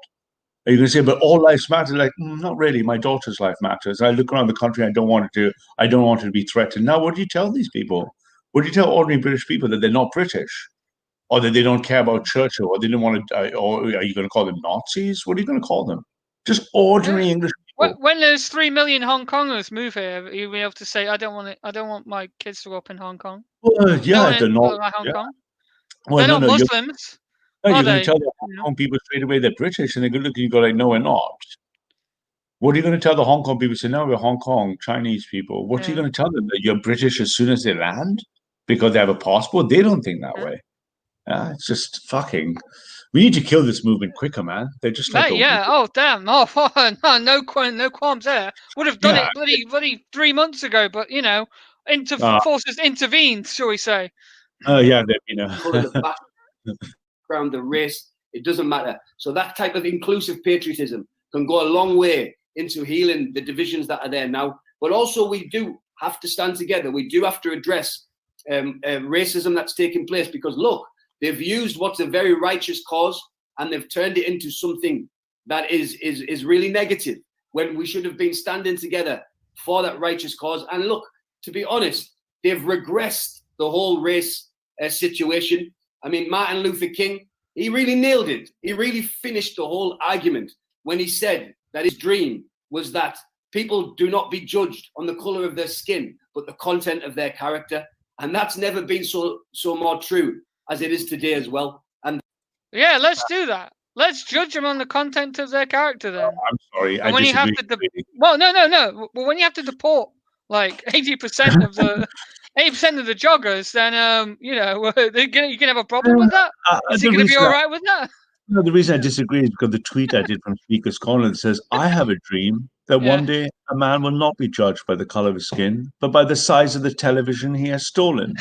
Are you going to say, but all lives matter? Like, not really. My daughter's life matters. I look around the country. I don't want her to be threatened. Now, what do you tell these people? What do you tell ordinary British people that they're not British, or that they don't care about Churchill, or they didn't want to, or are you going to call them Nazis? What are you going to call them? Just ordinary English people. When there's 3 million Hong Kongers move here, you'll be able to say, I don't want my kids to grow up in Hong Kong. Well, yeah, they're not. Like Hong Kong. Well, They're no, not no, Muslims. you're are going to they? tell the Hong Kong people straight away they're British, and they're going to look at you and go like, no, we're not. What are you going to tell the Hong Kong people? Say, no, we're Hong Kong Chinese people. What are you going to tell them? That you're British as soon as they land because they have a passport? They don't think that way. It's just fucking. We need to kill this movement quicker, man. They're just like, Oh damn! Oh no qualms there. Would have done it bloody 3 months ago, but forces intervened, shall we say? Yeah, the background, the race, it doesn't matter. So that type of inclusive patriotism can go a long way into healing the divisions that are there now. But also, we do have to stand together. We do have to address racism that's taking place, because look, they've used what's a very righteous cause and they've turned it into something that is really negative, when we should have been standing together for that righteous cause. And look, to be honest, they've regressed the whole race situation. I mean, Martin Luther King, he really nailed it. He really finished the whole argument when he said that his dream was that people do not be judged on the color of their skin, but the content of their character. And that's never been so more true as it is today as well. And yeah, let's do that. Let's judge them on the content of their character then. I'm sorry. And when you have to well, no. But when you have to deport like 80% of the 80% of the joggers, then you can have a problem with that. Is he going to be all right with that? No, the reason I disagree is because the tweet I did from Speaker's Corner that says, I have a dream that one day a man will not be judged by the color of his skin, but by the size of the television he has stolen.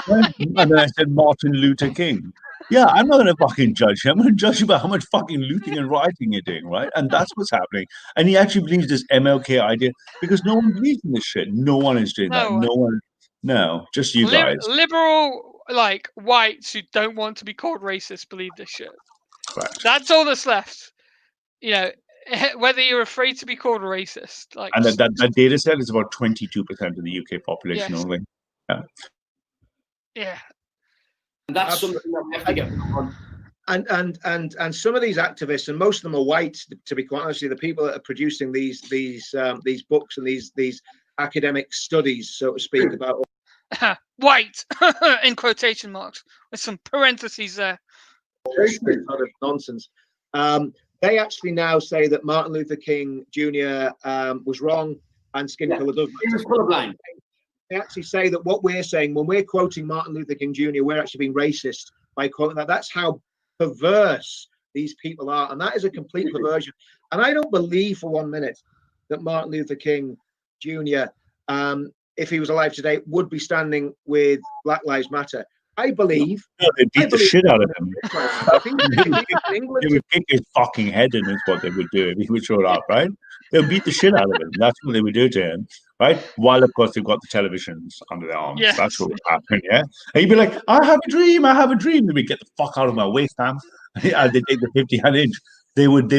And then I said, Martin Luther King. Yeah, I'm not going to fucking judge him. I'm going to judge you by how much fucking looting and rioting you're doing, right? And that's what's happening. And he actually believes this MLK idea because no one believes in this shit. No one is doing that. No one. No, just you guys. Liberal, like, whites who don't want to be called racist believe this shit. Right. That's all that's left. Whether you're afraid to be called racist. Like, and that data set is about 22% of the UK population only. Yeah. Yeah. And that's something that we have to get on. And some of these activists, and most of them are white, to be quite honest, the people that are producing these books and these academic studies, so to speak, about white in quotation marks with some parentheses there. Sort of nonsense. They actually now say that Martin Luther King Jr. Was wrong and skin color does matter. He was colorblind. They actually say that what we're saying when we're quoting Martin Luther King Jr., we're actually being racist by quoting that. That's how perverse these people are, and that is a complete perversion. And I don't believe for 1 minute that Martin Luther King Jr., if he was alive today, would be standing with Black Lives Matter. I believe. No, they beat the shit out of him. I think they would kick his fucking head in, is what they would do if he would show up, right? They'll beat the shit out of him. That's what they would do to him, right? While, of course, they've got the televisions under their arms. Yes. That's what would happen, yeah? And you'd be like, I have a dream. Then we get the fuck out of my way, fam. And they take the 50-hand inch. They would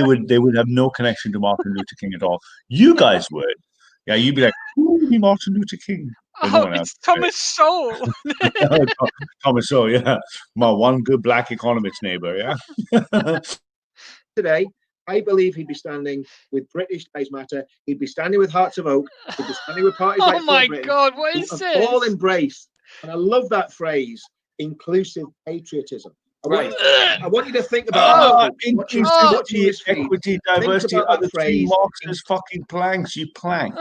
have no connection to Martin Luther King at all. You guys would. Yeah, you'd be like, who would be Martin Luther King? It's Thomas Sowell. Thomas Sowell, yeah. My one good black economist neighbor, yeah. Today, I believe he'd be standing with British Lives Matter. He'd be standing with Hearts of Oak. He'd be standing with parties like my God, what is this? All embrace. And I love that phrase, inclusive patriotism. I want you to think about inclusivity, equity, diversity are the three Marxist fucking planks, you plank.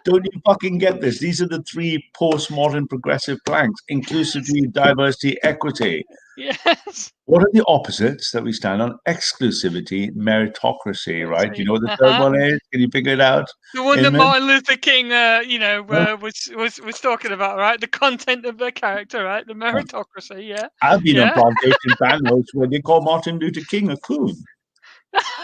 Don't you fucking get this? These are the three postmodern progressive planks: inclusivity, diversity, equity. Yes. What are the opposites that we stand on? Exclusivity, meritocracy, right? You know what the third one is? Can you figure it out? The one that Martin Luther King, was talking about, right? The content of their character, right? The meritocracy, yeah. I've been on plantation panels where they call Martin Luther King a coon.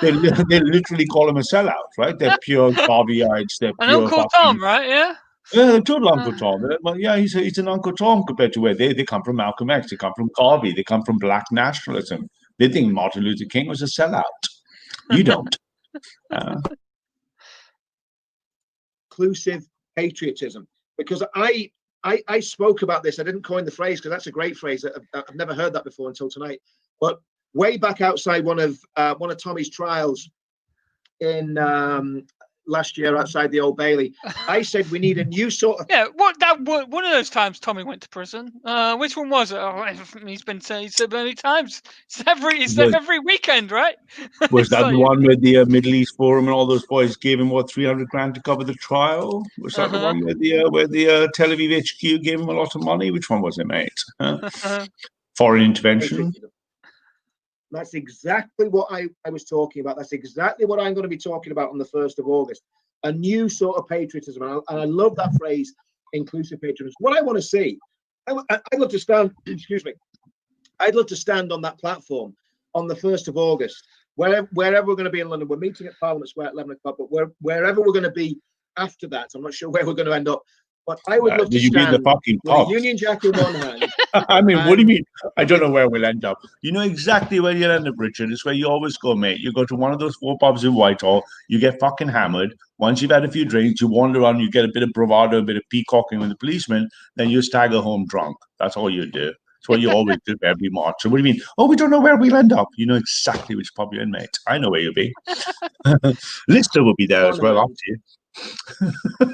They literally call him a sellout, right? They're pure Garveyites. They're pure Uncle Tom, right? Yeah. Yeah, total Uncle Tom. Well, yeah, he's an Uncle Tom compared to where they come from Malcolm X, they come from Garvey, they come from black nationalism. They think Martin Luther King was a sellout. You don't. Inclusive patriotism. Because I spoke about this. I didn't coin the phrase because that's a great phrase. I've never heard that before until tonight. But way back outside one of Tommy's trials in last year outside the Old Bailey, I said we need a new sort of one of those times Tommy went to prison. Which one was it? Oh, he's said many times. It's every weekend, right? Was that the one where the Middle East Forum and all those boys gave him 300 grand to cover the trial? Was that the one where the Tel Aviv HQ gave him a lot of money? Which one was it, mate? Foreign intervention. That's exactly what I was talking about. That's exactly what I'm going to be talking about on the 1st of August. A new sort of patriotism. And I love that phrase, inclusive patriotism. What I want to see, I'd love to stand, excuse me, I'd love to stand on that platform on the 1st of August, wherever we're going to be in London. We're meeting at Parliament Square at 11 o'clock, but wherever we're going to be after that, I'm not sure where we're going to end up. But I would love to stand with a Union Jack in one hand. I mean, what do you mean? I don't know where we'll end up. You know exactly where you'll end up, Richard. It's where you always go, mate. You go to one of those 4 pubs in Whitehall, you get fucking hammered. Once you've had a few drinks, you wander around, you get a bit of bravado, a bit of peacocking with the policeman, then you stagger home drunk. That's all you do. It's what you always do every March. So what do you mean? Oh, we don't know where we'll end up. You know exactly which pub you're in, mate. I know where you'll be. Lister will be there as well after you.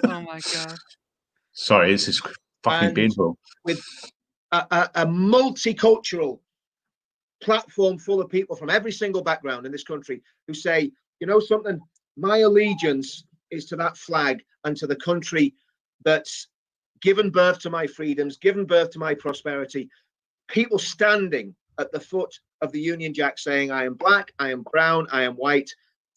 Oh, my God. Sorry, this is fucking painful. With a multicultural platform full of people from every single background in this country who say, you know something, my allegiance is to that flag and to the country that's given birth to my freedoms, given birth to my prosperity. People standing at the foot of the Union Jack saying, I am black, I am brown, I am white,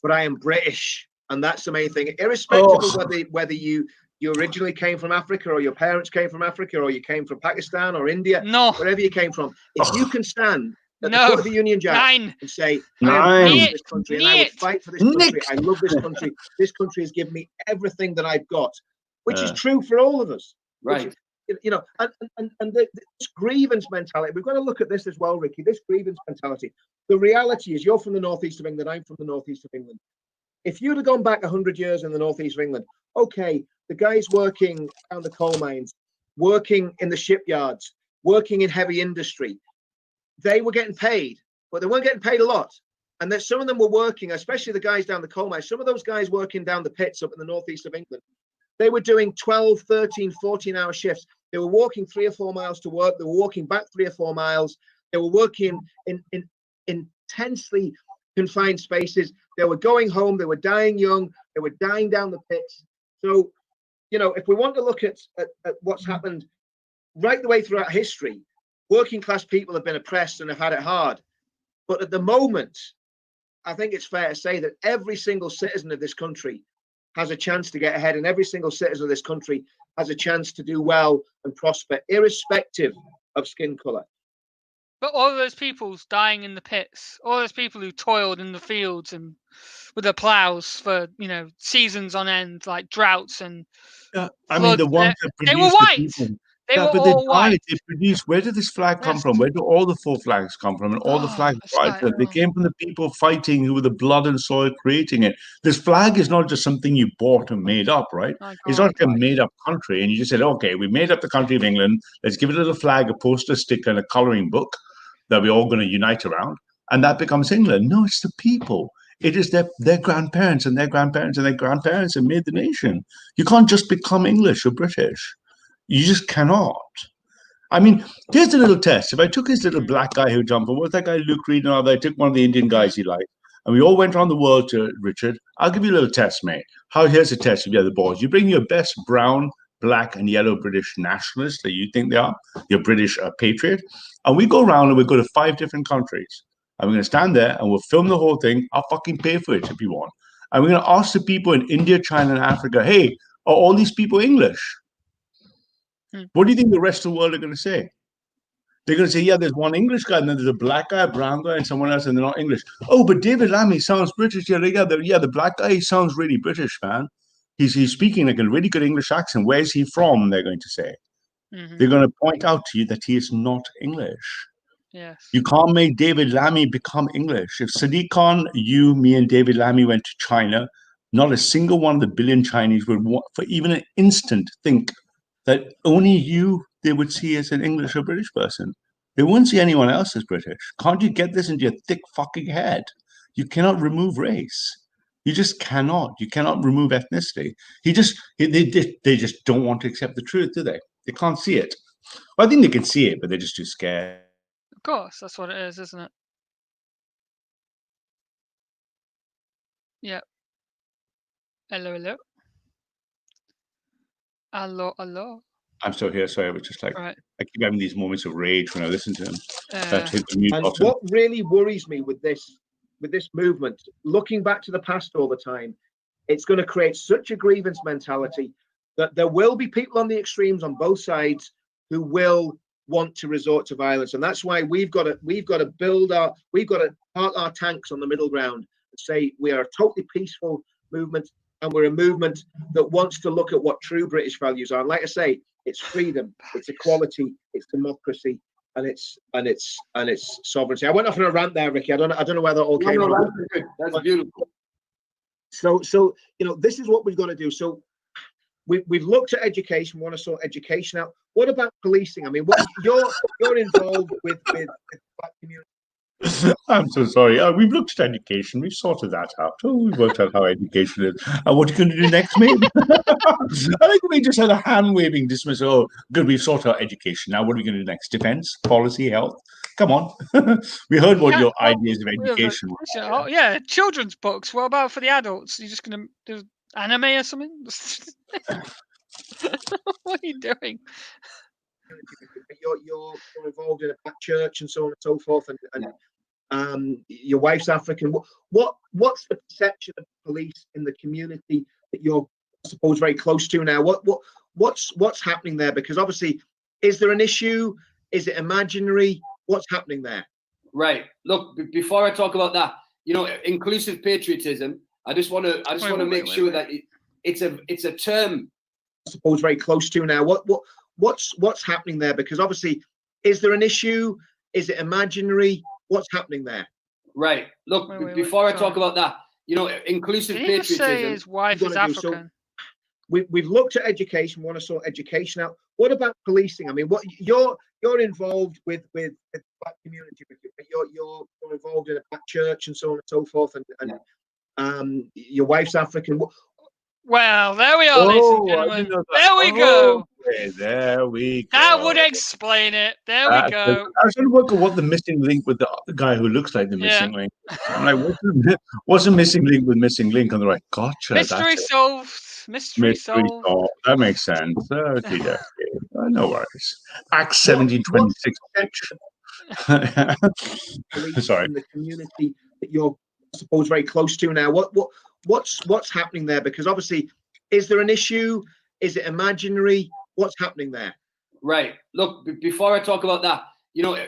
but I am British. And that's the main thing, irrespective of whether you originally came from Africa, or your parents came from Africa, or you came from Pakistan or India, wherever you came from. If you can stand at the foot of the Union Jack and say, I am proud of this country and I would fight for this country. I love this country. This country has given me everything that I've got, which is true for all of us. Right. You know, and this grievance mentality, we've got to look at this as well, Ricky, this grievance mentality. The reality is, you're from the northeast of England, I'm from the northeast of England. If you'd have gone back 100 years in the northeast of England, okay, the guys working down the coal mines, working in the shipyards, working in heavy industry, they were getting paid, but they weren't getting paid a lot. And that some of them were working, especially the guys down the coal mines, some of those guys working down the pits up in the northeast of England, they were doing 12, 13, 14-hour shifts. They were walking 3 or 4 miles to work. They were walking back 3 or 4 miles. They were working in intensely confined spaces. They were going home. They were dying young. They were dying down the pits. So, you know, if we want to look at what's happened right the way throughout history, working class people have been oppressed and have had it hard. But at the moment, I think it's fair to say that every single citizen of this country has a chance to get ahead, and every single citizen of this country has a chance to do well and prosper, irrespective of skin color. But all those people dying in the pits, all those people who toiled in the fields and with their plows for, you know, seasons on end, like droughts and I mean, the ones that they were white. They were all white. They produced. Where did this flag come from? Where do all the 4 flags come from? And all the flags, right? They came from the people fighting who were the blood and soil creating it. This flag is not just something you bought and made up, right? It's not like a made-up country, and you just said, okay, we made up the country of England. Let's give it a little flag, a poster, sticker, and a colouring book that we're all going to unite around, and that becomes England. No, it's the people. It is their grandparents and their grandparents and their grandparents that made the nation. You can't just become English or British. You just cannot. I mean, here's a little test. If I took this little black guy who jumped, what's that guy, Luke Reed, and I took one of the Indian guys he liked, and we all went around the world to Richard. I'll give you a little test, mate. Here's a test of the other boys. You bring your best brown, black, and yellow British nationalists that you think they are, your British patriot, and we go around and we go to 5 different countries. And we're going to stand there and we'll film the whole thing. I'll fucking pay for it if you want. And we're going to ask the people in India, China, and Africa, hey, are all these people English? What do you think the rest of the world are going to say? They're going to say, yeah, there's one English guy, and then there's a black guy, a brown guy, and someone else, and they're not English. Oh, but David Lammy sounds British. Yeah, the black guy, he sounds really British, man. He's speaking like a really good English accent. Where's he from, they're going to say. They're going to point out to you that he is not English. Yes. You can't make David Lammy become English. If Sadiq Khan, you, me, and David Lammy went to China, not a single one of the billion Chinese would, for even an instant, think that only you they would see as an English or British person. They wouldn't see anyone else as British. Can't you get this into your thick fucking head? You cannot remove race. You just cannot. You cannot remove ethnicity. They just don't want to accept the truth, do they? They can't see it. Well, I think they can see it, but they're just too scared. Of course, that's what it is, isn't it? Yeah. Hello, hello. Hello, hello. I'm still here. Sorry, I was just like, Right. I keep having these moments of rage when I listen to him. Uh, And what really worries me with this movement, looking back to the past all the time, it's going to create such a grievance mentality that there will be people on the extremes on both sides who will want to resort to violence, and that's why we've got to park our tanks on the middle ground and say we are a totally peaceful movement, and we're a movement that wants to look at what true British values are. And like I say, it's freedom, it's equality, it's democracy, and it's sovereignty. I went off on a rant there, Ricky. I don't know whether it all came out. That's beautiful. So this is what we've got to do. So we've looked at education. We want to sort education out. What about policing? I mean, what you're involved with the black community. I'm so sorry. We've looked at education. We've sorted that out. Oh, we've worked out how education is. What are you going to do next, mate? I think we just had a hand-waving dismissal. Oh, good, we've sorted out education. Now what are we going to do next? Defense, policy, health? Come on. We heard what your ideas of education were. Oh, yeah, children's books. What about for the adults? You're just going to do anime or something? What are you doing? You're involved in a black church and so on and so forth, and your wife's African. What's the perception of police in the community that you're, I suppose, very close to now? What's happening there? Because obviously, is there an issue? Is it imaginary? What's happening there? Right. Look, before I talk about that, inclusive patriotism. I just want to make sure that it's a term. I suppose very close to now. What's happening there? Because obviously, is there an issue? Is it imaginary? What's happening there? Right. Look, before I talk about that, inclusive Did he just say patriotism. his wife is African? We've looked at education. We want to sort education out. What about policing? I mean, what you're involved with the black community. You're involved in a black church and so on and so forth, and your wife's African. Well, there we are, ladies and gentlemen. There we go. Okay, there we go. That would explain it. There we go. I was trying to work out what the missing link with the guy who looks like the missing link. I'm like, what's the missing link with missing link on the right? Gotcha. Mystery solved. Mystery solved. That makes sense. Okay, no worries. Acts 17:26. Sorry. In the community that you're, I suppose, very close to now. What's happening there? Because obviously, is there an issue? Is it imaginary? What's happening there? Right. Look, before I talk about that,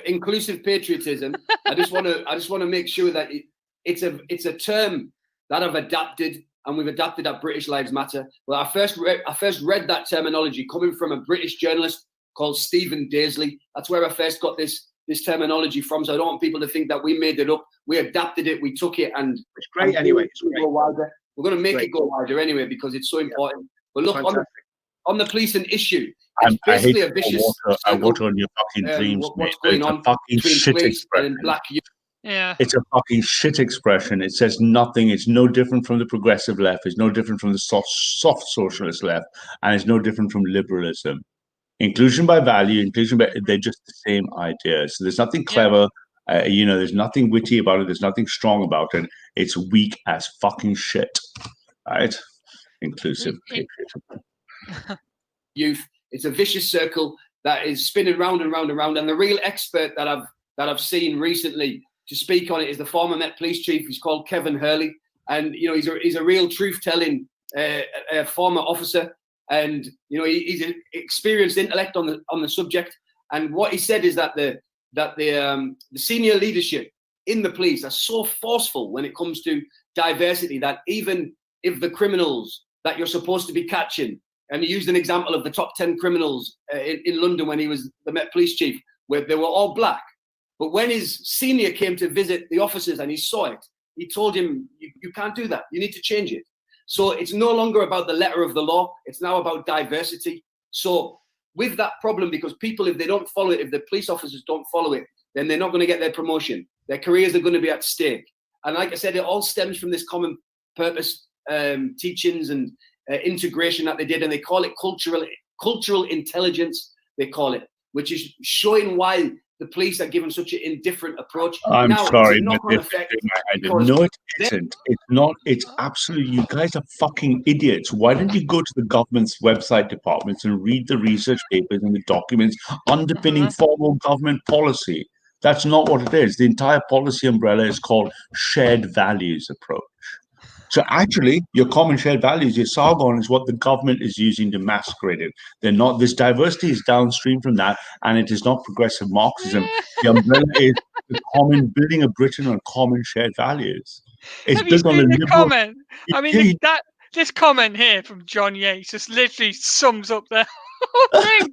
inclusive patriotism. I just want to make sure that it's a term that I've adapted, and we've adapted at British Lives Matter. Well, I first read that terminology coming from a British journalist called Stephen Daisley. That's where I first got this terminology from. So I don't want people to think that we made it up. We adapted it. We took it, and it's great anyway. It's great. Go wider. We're going to make it go wider anyway because it's so important. But look, on the policing issue, it's basically a vicious I water on your fucking dreams, what's mate. going on a fucking shit expression. Yeah. It's a fucking shit expression. It says nothing. It's no different from the progressive left. It's no different from the soft socialist left. And it's no different from liberalism. Inclusion by value, they're just the same idea. So there's nothing clever. There's nothing witty about it. There's nothing strong about it. It's weak as fucking shit. Right? Inclusive patriotism. Youth. It's a vicious circle that is spinning round and round and round. And the real expert that I've seen recently to speak on it is the former Met Police Chief. He's called Kevin Hurley, and he's a real truth-telling former officer, and he's an experienced intellect on the subject. And what he said is that the senior leadership in the police are so forceful when it comes to diversity that even if the criminals that you're supposed to be catching, and he used an example of the top 10 criminals in London when he was the Met Police Chief, where they were all black. But when his senior came to visit the officers and he saw it, he told him, you can't do that. You need to change it. So it's no longer about the letter of the law. It's now about diversity. So with that problem, because people, if they don't follow it, if the police officers don't follow it, then they're not going to get their promotion. Their careers are going to be at stake. And like I said, it all stems from this common purpose teachings and integration that they did, and they call it cultural intelligence, they call it, which is showing why the police are given such an indifferent approach. I'm sorry, but no, it because isn't. It's not. It's absolutely. You guys are fucking idiots. Why don't you go to the government's website departments and read the research papers and the documents underpinning formal government policy? That's not what it is. The entire policy umbrella is called shared values approach. So actually, your common shared values, your Sargon, is what the government is using to masquerade it. They're not. This diversity is downstream from that, and it is not progressive Marxism. The umbrella is the common building of Britain on common shared values. It's Have you built on seen a the liberal. comment? I mean, this comment here from John Yates just literally sums up the whole thing.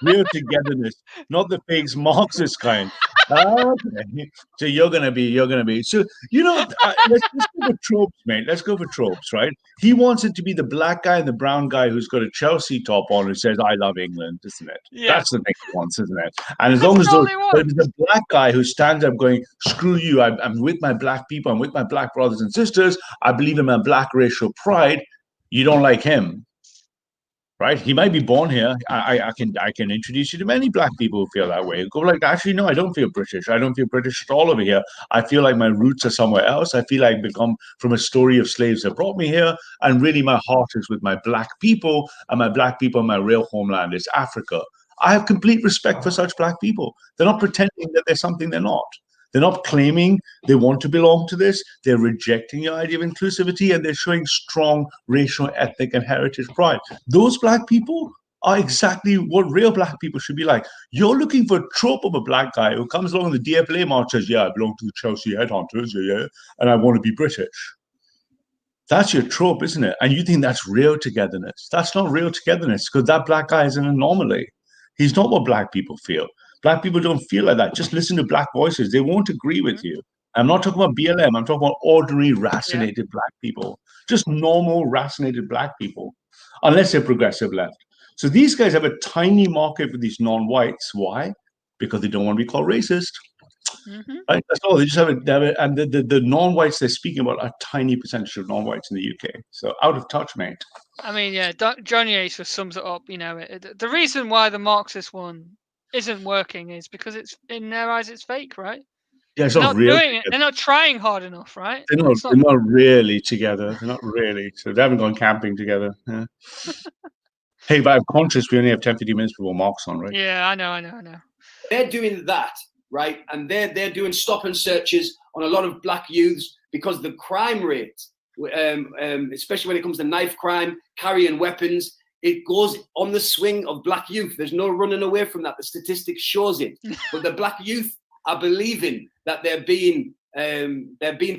Real togetherness, not the fake Marxist kind. Okay. So you're gonna be. So let's go for tropes, mate. Let's go for tropes, right? He wants it to be the black guy and the brown guy who's got a Chelsea top on who says "I love England," isn't it? Yeah. That's the thing he wants, isn't it? And as long as there's a black guy who stands up going, "Screw you! I'm with my black people. I'm with my black brothers and sisters. I believe in my black racial pride." You don't like him. Right? He might be born here. I can introduce you to many black people who feel that way. Go like, actually, no, I don't feel British. I don't feel British at all over here. I feel like my roots are somewhere else. I feel like I've become from a story of slaves that brought me here. And really, my heart is with my black people, and my black people, my real homeland is Africa. I have complete respect for such black people. They're not pretending that they're something they're not. They're not claiming they want to belong to this. They're rejecting the idea of inclusivity, and they're showing strong racial, ethnic, and heritage pride. Those black people are exactly what real black people should be like. You're looking for a trope of a black guy who comes along the DFLA march and says, "Yeah, I belong to the Chelsea Headhunters, yeah, and I want to be British." That's your trope, isn't it? And you think that's real togetherness. That's not real togetherness, because that black guy is an anomaly. He's not what black people feel. Black people don't feel like that. Just listen to black voices. They won't agree with you. I'm not talking about BLM. I'm talking about ordinary, racinated black people. Just normal, racinated black people, unless they're progressive left. So these guys have a tiny market for these non-whites. Why? Because they don't want to be called racist. Right? That's all. They just have it. And the non-whites they're speaking about are a tiny percentage of non-whites in the UK. So out of touch, mate. I mean, yeah, John Yates just sums it up. You know, the reason why the Marxist one isn't working is because it's, in their eyes, it's fake, right? Yeah, it's they're not not real. doing it. They're not trying hard enough, right? They're not really together. They're not really. So they haven't gone camping together. Yeah. Hey, but I'm conscious we only have 10, 15 minutes before Mark's on, right? Yeah, I know. They're doing that, right? And they're doing stop and searches on a lot of black youths because the crime rate, especially when it comes to knife crime, carrying weapons, it goes on the swing of black youth. There's no running away from that. The statistics shows it. But the black youth are believing that they're being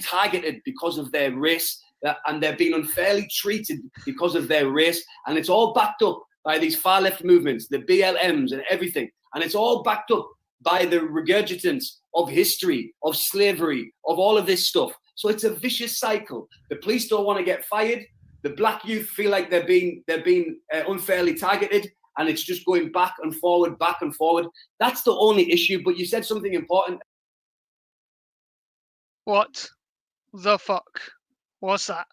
targeted because of their race, and they're being unfairly treated because of their race. And it's all backed up by these far left movements, the BLMs and everything. And it's all backed up by the regurgitance of history, of slavery, of all of this stuff. So it's a vicious cycle. The police don't want to get fired. The black youth feel like they're being unfairly targeted, and it's just going back and forward, back and forward. That's the only issue. But you said something important. What the fuck was that?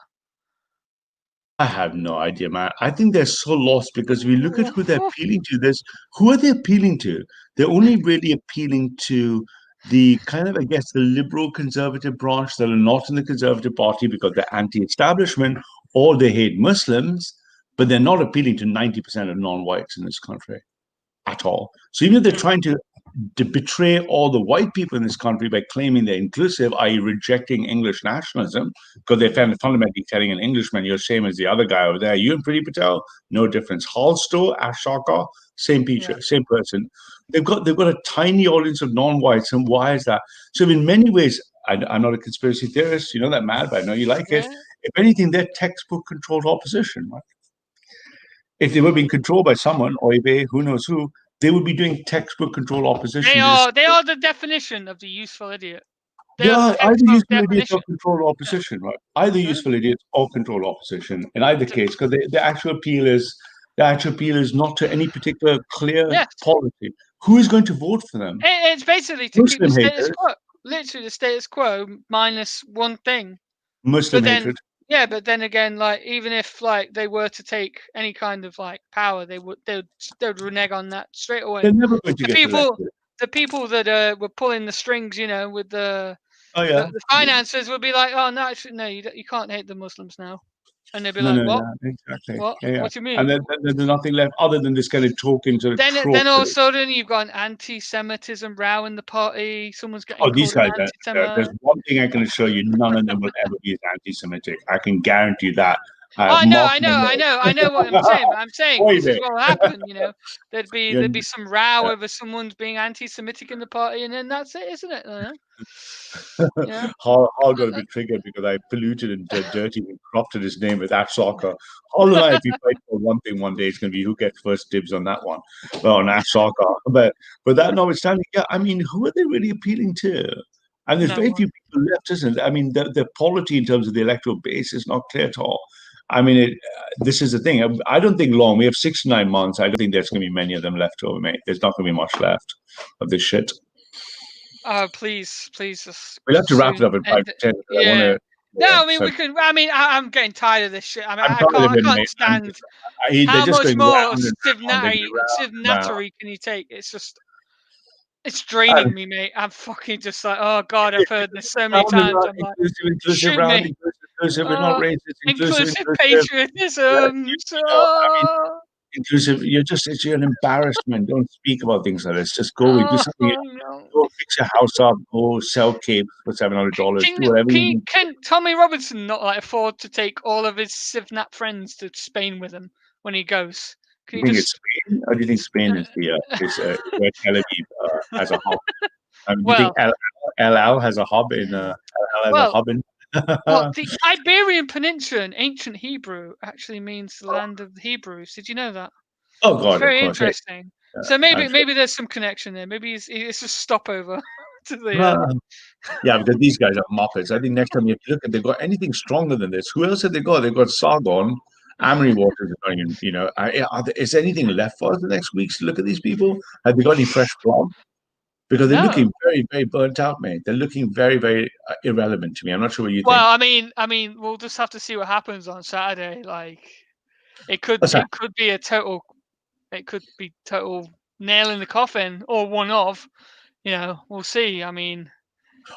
I have no idea, man. I think they're so lost because we look at who they're appealing to. Who are they appealing to? They're only really appealing to the kind of, I guess, the liberal conservative branch that are not in the Conservative Party because they're anti-establishment or they hate Muslims, but they're not appealing to 90% of non-whites in this country at all. So even if they're trying to betray all the white people in this country by claiming they're inclusive, i.e. rejecting English nationalism, because they're fundamentally telling an Englishman, you're the same as the other guy over there. You and Priti Patel, no difference. Halstow, Ash Sarkar, same person. They've got a tiny audience of non-whites, and why is that? So in many ways, I'm not a conspiracy theorist, you know that, Matt, but I know you like it. If anything, they're textbook controlled opposition, right? If they were being controlled by someone, Oibe, who knows who, they would be doing textbook control opposition. They are the definition of the useful idiot. They are either useful idiots or controlled opposition, right? Either useful idiots or controlled opposition in either case, because the actual appeal is The actual appeal is not to any particular clear Yes. policy. Who is going to vote for them? It's basically to keep the Muslim status haters. quo. Literally the status quo minus one thing. Muslim But then- hatred. Yeah, but then again, like even if like they were to take any kind of like power, they would renege on that straight away. They're never going to The get people, elected. the people that were pulling the strings, you know, with the Oh yeah. the finances would be like, oh no, actually, no, you can't hate the Muslims now, and they'd be No, like, no, what? yeah, exactly. What? Yeah, yeah. What do you mean? And then there's nothing left other than this kind of talking to the Then all of a sudden you've got an anti-Semitism row in the party. Someone's getting Oh, these called guys, an there's anti-Semite. one thing I can assure you, none of them will ever be as anti-Semitic. I can guarantee you that. I know Mark my what I'm saying. But I'm saying Wait a this is minute. what will happen. You know, there'd Yeah. be some row over someone's being anti-Semitic in the party, and then that's it, isn't it? Yeah. Hall got a bit triggered because I polluted and dirty and corrupted his name with that soccer. Hall and I, if we fight for one thing one day, it's going to be who gets first dibs on that one, on that soccer. But that notwithstanding, yeah, I mean, who are they really appealing to? And there's No very one. few people left, isn't it? I mean, the polity in terms of the electoral base is not clear at all. I mean, this is the thing. I don't think long. We have 6 to 9 months. I don't think there's going to be many of them left over, mate. There's not going to be much left of this shit. Please, just. We'll have to wrap it up in 5 to 10. Yeah. I wanna, No, I mean so- we can. I mean, I'm getting tired of this shit. I mean, I'm I tired of it, can't mate. stand. They're How just much going more round and round and round. Civ-nattery can you take? It's just, it's draining me, mate. I'm fucking just like, oh god, I've heard this so many times. I'm like, Inclusive, shoot round, me. inclusive, we're not racist. inclusive patriotism. Inclusive. You're an embarrassment. Don't speak about things like this. Just go. Do something. No. Go fix your house up. Go sell capes for $700. Do whatever you need. Can Tommy Robinson not like afford to take all of his Civnat friends to Spain with him when he goes? Do you think it's Spain? Or do you think Spain is where Tel Aviv has a hub? Do you think El Al has a hub in El Al has a hub in? Well, the Iberian Peninsula in ancient Hebrew actually means the land of the Hebrews. Did you know that? Oh God, it's very of course, interesting. Yeah. So maybe there's some connection there. Maybe it's a stopover to the. Yeah, because these guys are muppets. I think next time you have to look at, they've got anything stronger than this. Who else have they got? They've got Sargon. Amory Waters is going in, you know. Is anything left for us the next weeks to look at these people? Have they got any fresh blood? Because they're looking very, very burnt out, mate. They're looking very, very irrelevant to me. I'm not sure what you think. Well, I mean, we'll just have to see what happens on Saturday. Like, it could be total nail in the coffin or one of. You know, we'll see. I mean.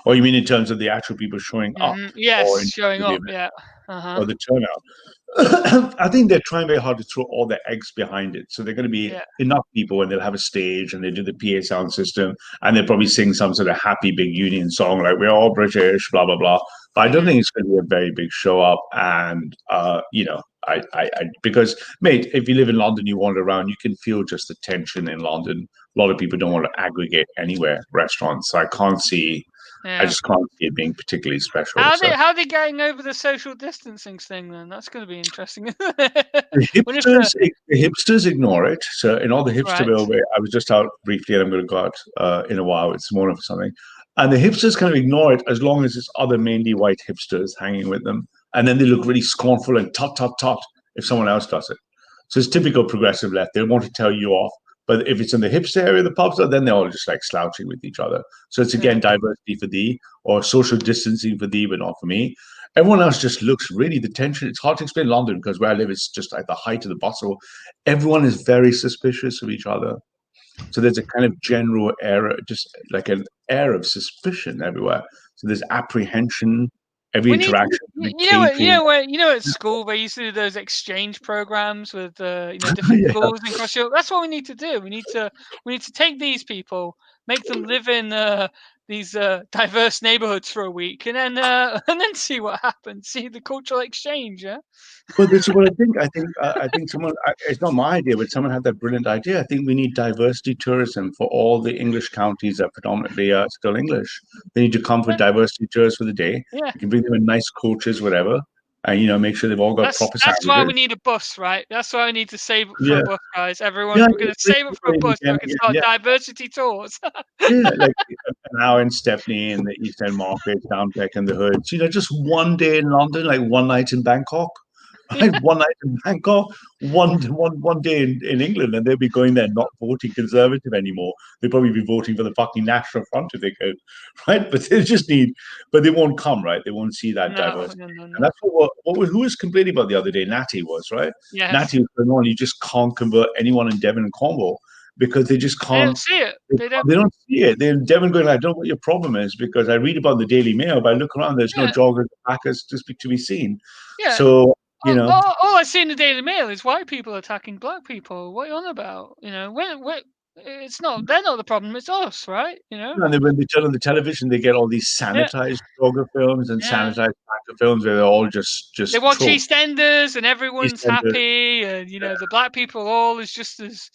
Or you mean in terms of the actual people showing up? Yes, showing up. Yeah. Or the turnout. I think they're trying very hard to throw all their eggs behind it. So they're going to be enough people, and they'll have a stage, and they do the PA sound system, and they'll probably sing some sort of happy big union song like "We're all British," blah blah blah. But I don't think it's going to be a very big show up. And you know, I because mate, if you live in London, you wander around, you can feel just the tension in London. A lot of people don't want to aggregate anywhere, restaurants. So I can't see. I just can't see it being particularly special. How are they getting over the social distancing thing then? That's going to be interesting. The hipsters ignore it. So in all the hipster way, I was just out briefly, and I'm going to go out in a while. It's morning for something. And the hipsters kind of ignore it as long as it's other mainly white hipsters hanging with them. And then they look really scornful and tut if someone else does it. So it's typical progressive left. They want to tell you off. But if it's in the hipster area, the pubs, then they're all just like slouching with each other. So it's again diversity for thee, or social distancing for thee, but not for me. Everyone else just looks really the tension. It's hard to explain London because where I live is just at the height of the bustle. Everyone is very suspicious of each other. So there's a kind of general air, just like an air of suspicion everywhere. So there's apprehension. Every interaction. At school they used to do those exchange programs with different schools across Europe. That's what we need to do. We need to take these people, make them live in these diverse neighborhoods for a week, and then see what happens. See the cultural exchange. Yeah. Well, this is what I think someone. It's not my idea, but someone had that brilliant idea. I think we need diversity tourism for all the English counties that predominantly are still English. They need to come for diversity tours for the day. Yeah. You can bring them in nice coaches, whatever, and make sure they've all got proper. That's why we need a bus, right? That's why we need to save up for a bus, guys. Everyone, we're going to save up for a bus so we can start diversity tours. Like now in Stepney in the East End Market, Downbeck in the Hoods. Just one day in London, like one night in Bangkok. Right? One night in Bangkok, one day in England, and they'll be going there not voting Conservative anymore. They'll probably be voting for the fucking National Front if they could, right? But they just need, but they won't come, right? They won't see that diversity. No. And that's who was complaining about the other day? Natty was, right? Yes. Natty was going on. You just can't convert anyone in Devon and Cornwall because they just They don't can't. see it. They don't see it. They're Devon going, I don't know what your problem is because I read about the Daily Mail, but I look around, there's no joggers, backers to be seen. Yeah. So, you know, all I see in the Daily Mail is white people attacking black people. What are you on about? You know, it's not. They're not the problem. It's us, right? You know. and then when they turn on the television, they get all these sanitized jogger films and sanitized backer films where they're all just. They watch tropes. EastEnders and everyone's EastEnders. happy, and you know the black people all is just as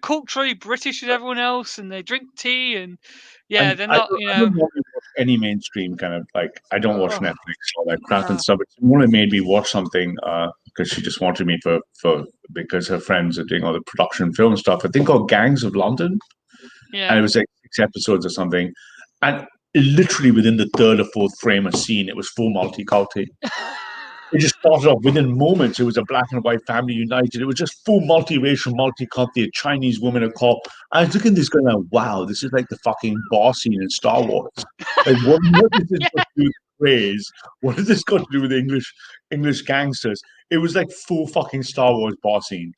culturally British as everyone else, and they drink tea and And they're not. I don't normally watch any mainstream kind of like I don't watch Oh. Netflix all that crap and stuff. But someone made me watch something because she just wanted me for because her friends are doing all the production film stuff. I think called Gangs of London. And it was like 6 episodes or something. And literally within the third or fourth frame of scene, it was full multiculti. It just started off within moments. It was a black and white family united. It was just full multiracial, multiculti, a Chinese woman, a cop. I was looking at this going like, wow, this is like the fucking bar scene in Star Wars. Like, what is this got to do with praise? What has this got to do with English gangsters? It was like full fucking Star Wars bar scene.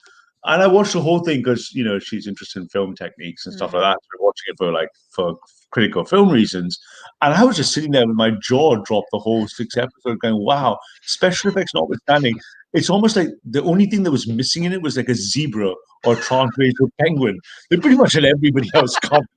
And I watched the whole thing because she's interested in film techniques and stuff like that. So we're watching it for critical film reasons. And I was just sitting there with my jaw dropped the whole 6 episodes, going, "Wow!" Special effects notwithstanding, it's almost like the only thing that was missing in it was like a zebra or a transracial penguin. They pretty much had everybody else covered.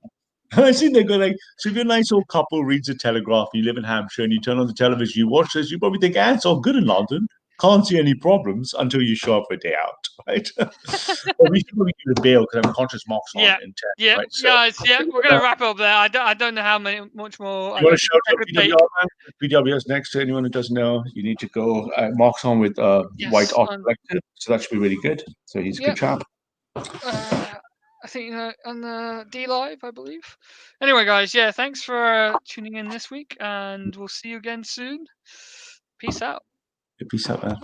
And I see they go like, so if you're a nice old couple reads the Telegraph, you live in Hampshire, and you turn on the television, you watch this, you probably think, it's all good in London. Can't see any problems until you show up for a day out, right? But we should probably do the bail because I'm conscious Mark's on in 10. Right? So, guys, we're going to wrap up there. I don't know how much more. You want to shout out PWR, man? PWR's next to anyone who doesn't know. You need to go. Mark's on with White Art Collective, so that should be really good. So he's a good chap. I think on the D Live, I believe. Anyway, guys, thanks for tuning in this week, and we'll see you again soon. Peace out. Peace out, man.